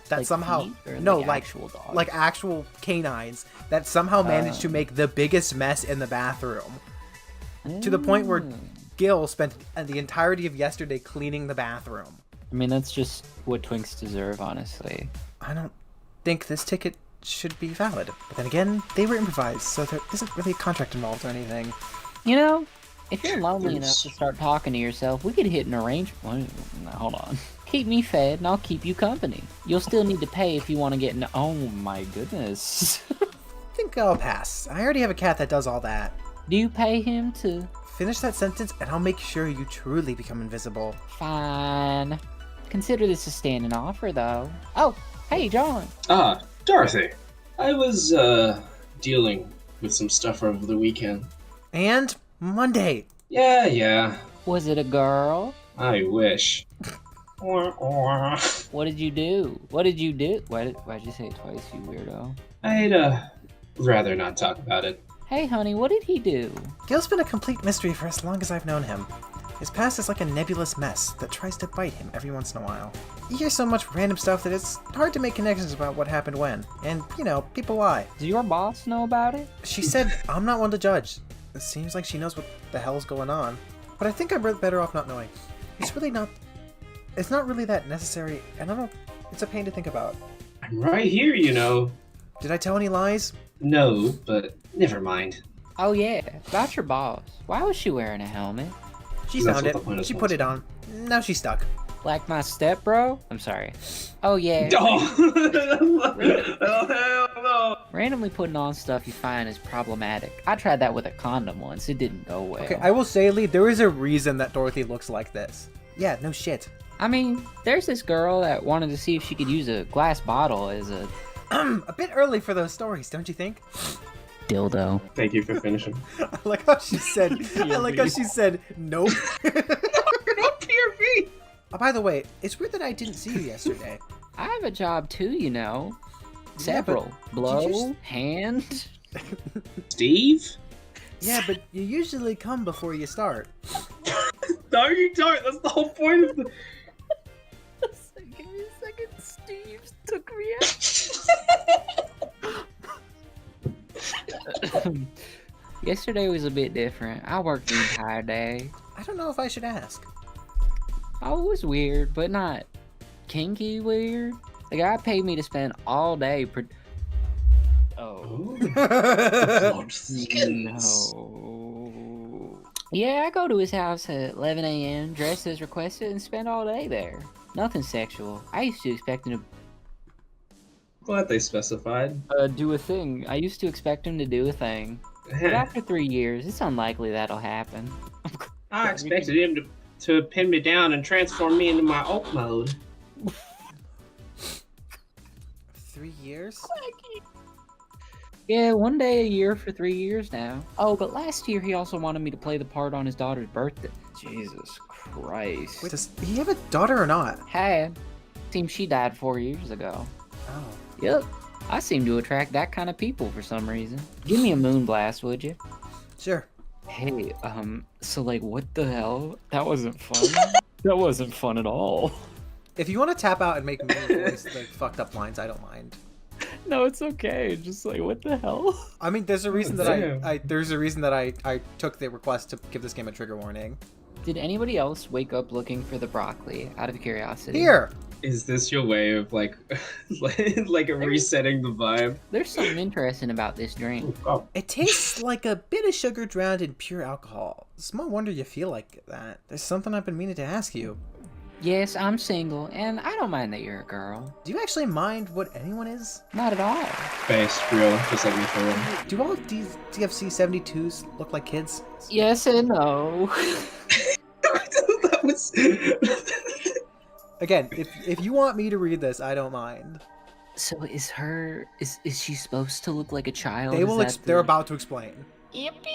That Like somehow Pete, or no, like like actual dogs? like actual canines that somehow managed to make the biggest mess in the bathroom. To the point where Gil spent the entirety of yesterday cleaning the bathroom. I mean, that's just what twinks deserve, honestly. I don't think this ticket should be valid. But then again, they were improvised, so there isn't really a contract involved or anything. You know, if you're lonely enough to start talking to yourself, we could hit an arrangement. No, hold on. Keep me fed and I'll keep you company. You'll still need to pay if you want to get in. Oh my goodness. I think I'll pass. I already have a cat that does all that. Do you pay him to? Finish that sentence and I'll make sure you truly become invisible. Fine. Consider this a standing offer, though. Oh, hey, John. Ah, Dorothy. I was, dealing with some stuff over the weekend. And Monday. Yeah. Was it a girl? I wish. What did you do? What did you do? Why'd you say it twice, you weirdo? I'd rather not talk about it. Hey, honey, what did he do? Gil's been a complete mystery for as long as I've known him. His past is like a nebulous mess that tries to bite him every once in a while. You hear so much random stuff that it's hard to make connections about what happened when. And, people lie. Does your boss know about it? She said, I'm not one to judge. It seems like she knows what the hell's going on. But I think I'm better off not knowing. It's not really that necessary, and I don't... It's a pain to think about. I'm right here, you know. Did I tell any lies? No, but never mind. Oh yeah, about your boss. Why was she wearing a helmet? She That's found what the point it. is, She put it on. Now she's stuck. Like my step bro? I'm sorry. Oh yeah. Oh, hell no. Randomly putting on stuff you find is problematic. I tried that with a condom once. It didn't go well. Okay, I will say, Lee, there is a reason that Dorothy looks like this. Yeah, no shit. I mean, there's this girl that wanted to see if she could use a glass bottle as a A bit early for those stories, don't you think? dildo. Thank you for finishing. I like how she said, nope. No PRV. By the way, it's weird that I didn't see you yesterday. I have a job too, you know. Yeah, but Several. Blow, did you hand. Steve? Yeah, but you usually come before you start. No, you don't. That's the whole point of the... Give me a second. Steve took me out. Yesterday was a bit different. I worked the entire day. I don't know if I should ask. Oh, it was weird, but not kinky weird. The guy paid me to spend all day Oh. No. Yeah, I go to his house at 11 a.m., dress as requested, and spend all day there. Nothing sexual. I used to expect him Glad they specified. to do a thing. I used to expect him to do a thing. But after 3 years, it's unlikely that'll happen. I expected him to pin me down and transform me into my alt mode. 3 years? Yeah, one day a year for 3 years now. Oh, but last year he also wanted me to play the part on his daughter's birthday. Jesus Christ. Wait, does he have a daughter or not? Had. Seems she died 4 years ago. Oh. Yep. I seem to attract that kind of people for some reason. Give me a moon blast, would you? Sure. Hey, so like, what the hell? That wasn't fun. That wasn't fun at all. If you want to tap out and make me voice the fucked up lines, I don't mind. No, it's okay. Just like, what the hell? I mean, there's a reason that Damn. I took the request to give this game a trigger warning. Did anybody else wake up looking for the broccoli out of curiosity? Here! Is this your way of like resetting the vibe? There's something interesting about this drink. Oh, It tastes like a bit of sugar drowned in pure alcohol. Small wonder you feel like that. There's something I've been meaning to ask you. Yes, I'm single, and I don't mind that you're a girl. Do you actually mind what anyone is? Not at all. base, real, just like me for real. Do all of these DFC 72s look like kids? Yes and no. That was... Again, if you want me to read this, I don't mind. So is she supposed to look like a child? They Is will. that They're about to explain. Yippee!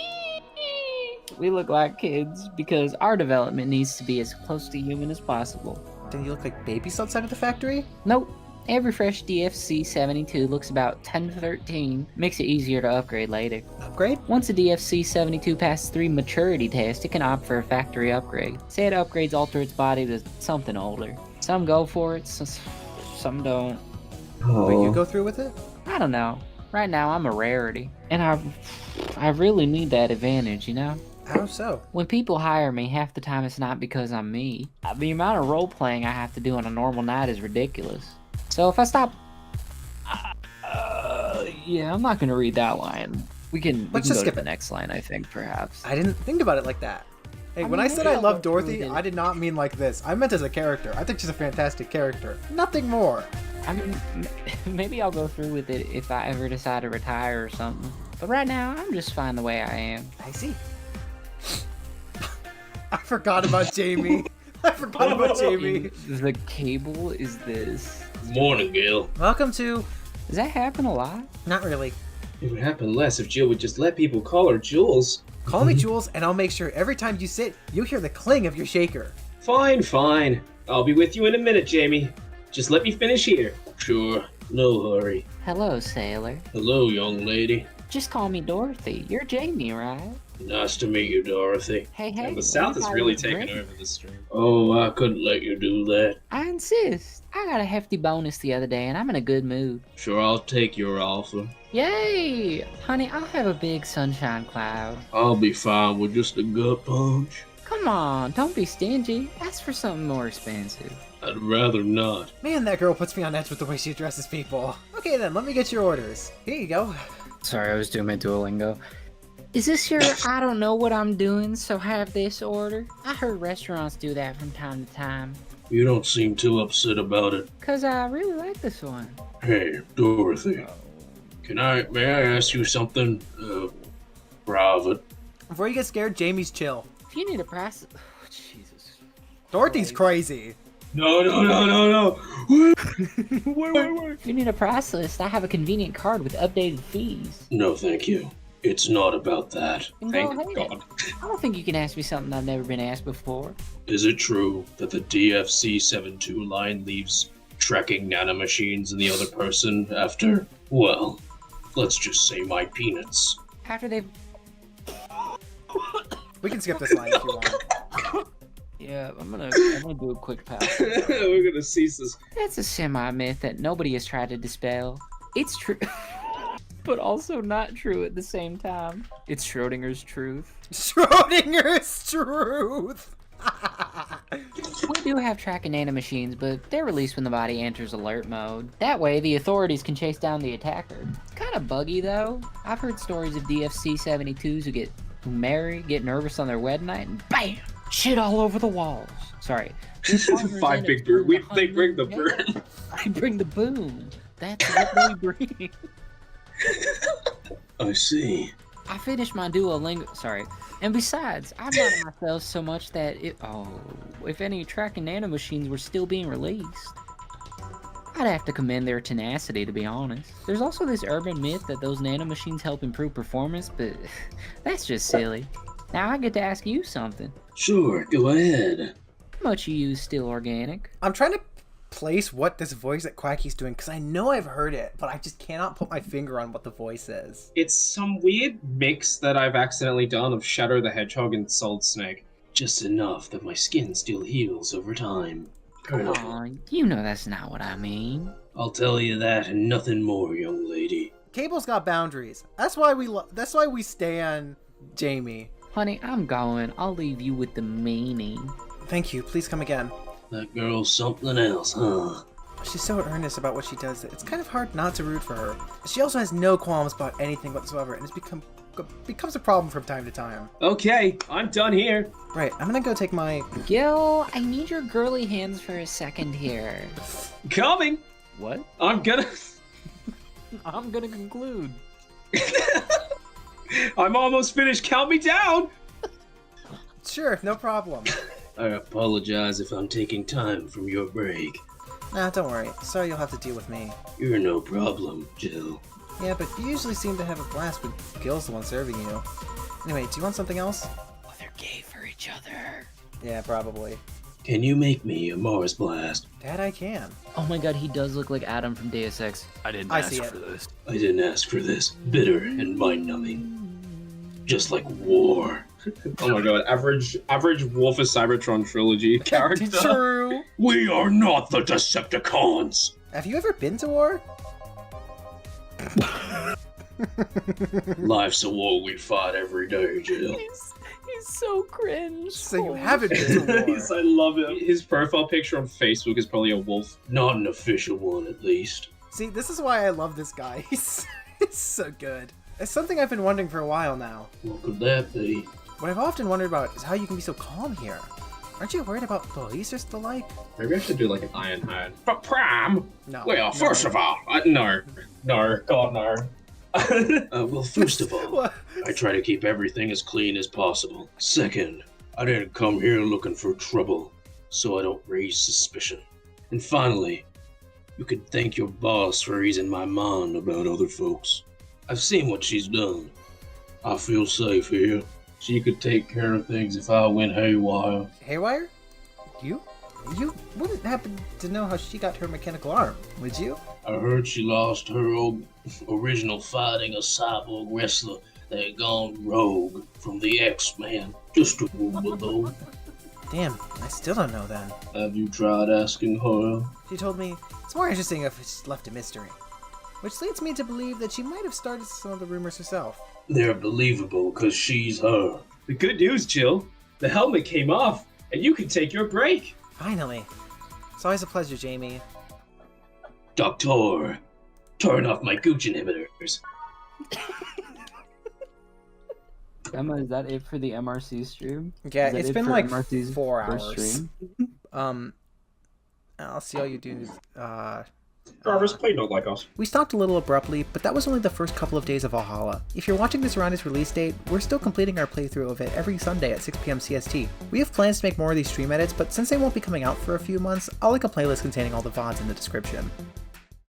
We look like kids because our development needs to be as close to human as possible. Do you look like babies outside of the factory? Nope. Every fresh DFC 72 looks about 10 to 13. Makes it easier to upgrade later. Upgrade? Once a DFC 72 passes 3 maturity tests, it can opt for a factory upgrade. Say it upgrades alter its body to something older. Some go for it, some don't. Will you go through with it? I don't know. Right now I'm a rarity. And I really need that advantage, you know? How so? When people hire me, half the time it's not because I'm me. The amount of role-playing I have to do on a normal night is ridiculous. So if I stop... yeah, I'm not gonna read that line. We can Let's go just to skip the it. next line, I think, perhaps. I didn't think about it like that. Hey, when mean, I said maybe I I'll love go through Dorothy, it. I did not mean like this. I meant as a character. I think she's a fantastic character. Nothing more. I mean, maybe I'll go through with it if I ever decide to retire or something. But right now, I'm just fine the way I am. I see. I forgot about Jamie. I forgot about Jamie. The cable is this. Morning, Gil. Welcome to... Does that happen a lot? Not really. It would happen less if Jill would just let people call her Jules. Call me Jules, and I'll make sure every time you sit, you hear the cling of your shaker. Fine, fine. I'll be with you in a minute, Jamie. Just let me finish here. Sure, no hurry. Hello, sailor. Hello, young lady. Just call me Dorothy. You're Jamie, right? Nice to meet you, Dorothy. Hey, hey. The South what has if I really was taken drinking? over the stream. Oh, I couldn't let you do that. I insist. I got a hefty bonus the other day, and I'm in a good mood. Sure, I'll take your offer. Yay! Honey, I'll have a big sunshine cloud. I'll be fine with just a gut punch. Come on, don't be stingy. Ask for something more expensive. I'd rather not. Man, that girl puts me on edge with the way she addresses people. Okay then, let me get your orders. Here you go. Sorry, I was doing my Duolingo. Is this your I don't know what I'm doing, so have this order? I heard restaurants do that from time to time. You don't seem too upset about it. 'Cause I really like this one. Hey, Dorothy. May I ask you something, private? Before you get scared, Jamie's chill. If you need a price... Oh, Jesus. Dorothy's crazy. No. If you need a price list, I have a convenient card with updated fees. No, thank you. It's not about that. Then Thank go ahead. God. I don't think you can ask me something I've never been asked before. Is it true that the DFC-72 line leaves tracking nanomachines in the other person after, well, let's just say my peanuts? After they've... We can skip this line if you want. Yeah, I'm gonna do a quick pass. We're gonna cease this. That's a semi-myth that nobody has tried to dispel. It's true, but also not true at the same time. It's Schrodinger's truth. Schrodinger's truth! We do have tracking nanomachines, but they're released when the body enters alert mode. That way, the authorities can chase down the attacker. Kind of buggy, though. I've heard stories of DFC-72s who marry, get nervous on their wedding night, and BAM! Shit all over the walls. Sorry. Five big bird. They bring the bird. I bring the boom. That's what we bring. I see. I finished my Duolingo. Sorry. And besides, I've gotten myself so much that if any tracking nanomachines were still being released, I'd have to commend their tenacity, to be honest. There's also this urban myth that those nanomachines help improve performance, but that's just silly. Now I get to ask you something. Sure, go ahead. How much you use Still Organic? I'm trying to place what this voice at Quacky's doing, because I know I've heard it, but I just cannot put my finger on what the voice is. It's some weird mix that I've accidentally done of Shadow the Hedgehog and Solid Snake. Just enough that my skin still heals over time. Come on, you know that's not what I mean. I'll tell you that and nothing more, young lady. Cable's got boundaries. That's why we stan Jamie. Honey, I'm going. I'll leave you with the meaning. Thank you. Please come again. That girl's something else, huh? She's so earnest about what she does that it's kind of hard not to root for her. She also has no qualms about anything whatsoever, and it's becomes a problem from time to time. Okay, I'm done here. Right, I'm gonna go take my... Gil, I need your girly hands for a second here. Coming. What? I'm gonna conclude. I'm almost finished. Count me down. Sure, no problem. I apologize if I'm taking time from your break. Nah, don't worry. Sorry you'll have to deal with me. You're no problem, Jill. Yeah, but you usually seem to have a blast when Gil's the one serving you. Anyway, do you want something else? Oh, they're gay for each other. Yeah, probably. Can you make me a Mars blast? That I can. Oh my god, he does look like Adam from Deus Ex. I didn't I ask see it. for this. I didn't ask for this. Bitter and mind-numbing. Just like war. Oh my god, average War for Cybertron trilogy character. True. We are not the Decepticons! Have you ever been to war? Life's a war we fight every day, Jill. He's so cringe. So you haven't been to war. I love him. His profile picture on Facebook is probably a wolf. Not an official one, at least. See, this is why I love this guy. He's so good. It's something I've been wondering for a while now. What could that be? What I've often wondered about is how you can be so calm here. Aren't you worried about police or the like? Maybe I should do like an Iron Hand. But Pram! No. Well, first no. of all, no, God, no. Well, first of all, What? I try to keep everything as clean as possible. Second, I didn't come here looking for trouble, so I don't raise suspicion. And finally, you could thank your boss for easing my mind about other folks. I've seen what she's done. I feel safe here. She could take care of things if I went haywire. Haywire? You? You wouldn't happen to know how she got her mechanical arm, would you? I heard she lost her original fighting a cyborg wrestler that had gone rogue from the X-Men just a moment ago. Damn, I still don't know then. Have you tried asking her? She told me it's more interesting if it's left a mystery. Which leads me to believe that she might have started some of the rumors herself. They're believable because she's her. The good news, Jill. The helmet came off, and you can take your break. Finally. It's always a pleasure, Jamie. Doctor, turn off my gooch inhibitors. Emma, is that it for the MRC stream? Yeah, Is that it's it been for like MRC's 4 first hours. stream? I'll see all you do. Jarvis, play not like us. We stopped a little abruptly, but that was only the first couple of days of Valhalla. If you're watching this around its release date, we're still completing our playthrough of it every Sunday at 6 PM CST. We have plans to make more of these stream edits, but since they won't be coming out for a few months, I'll link a playlist containing all the VODs in the description.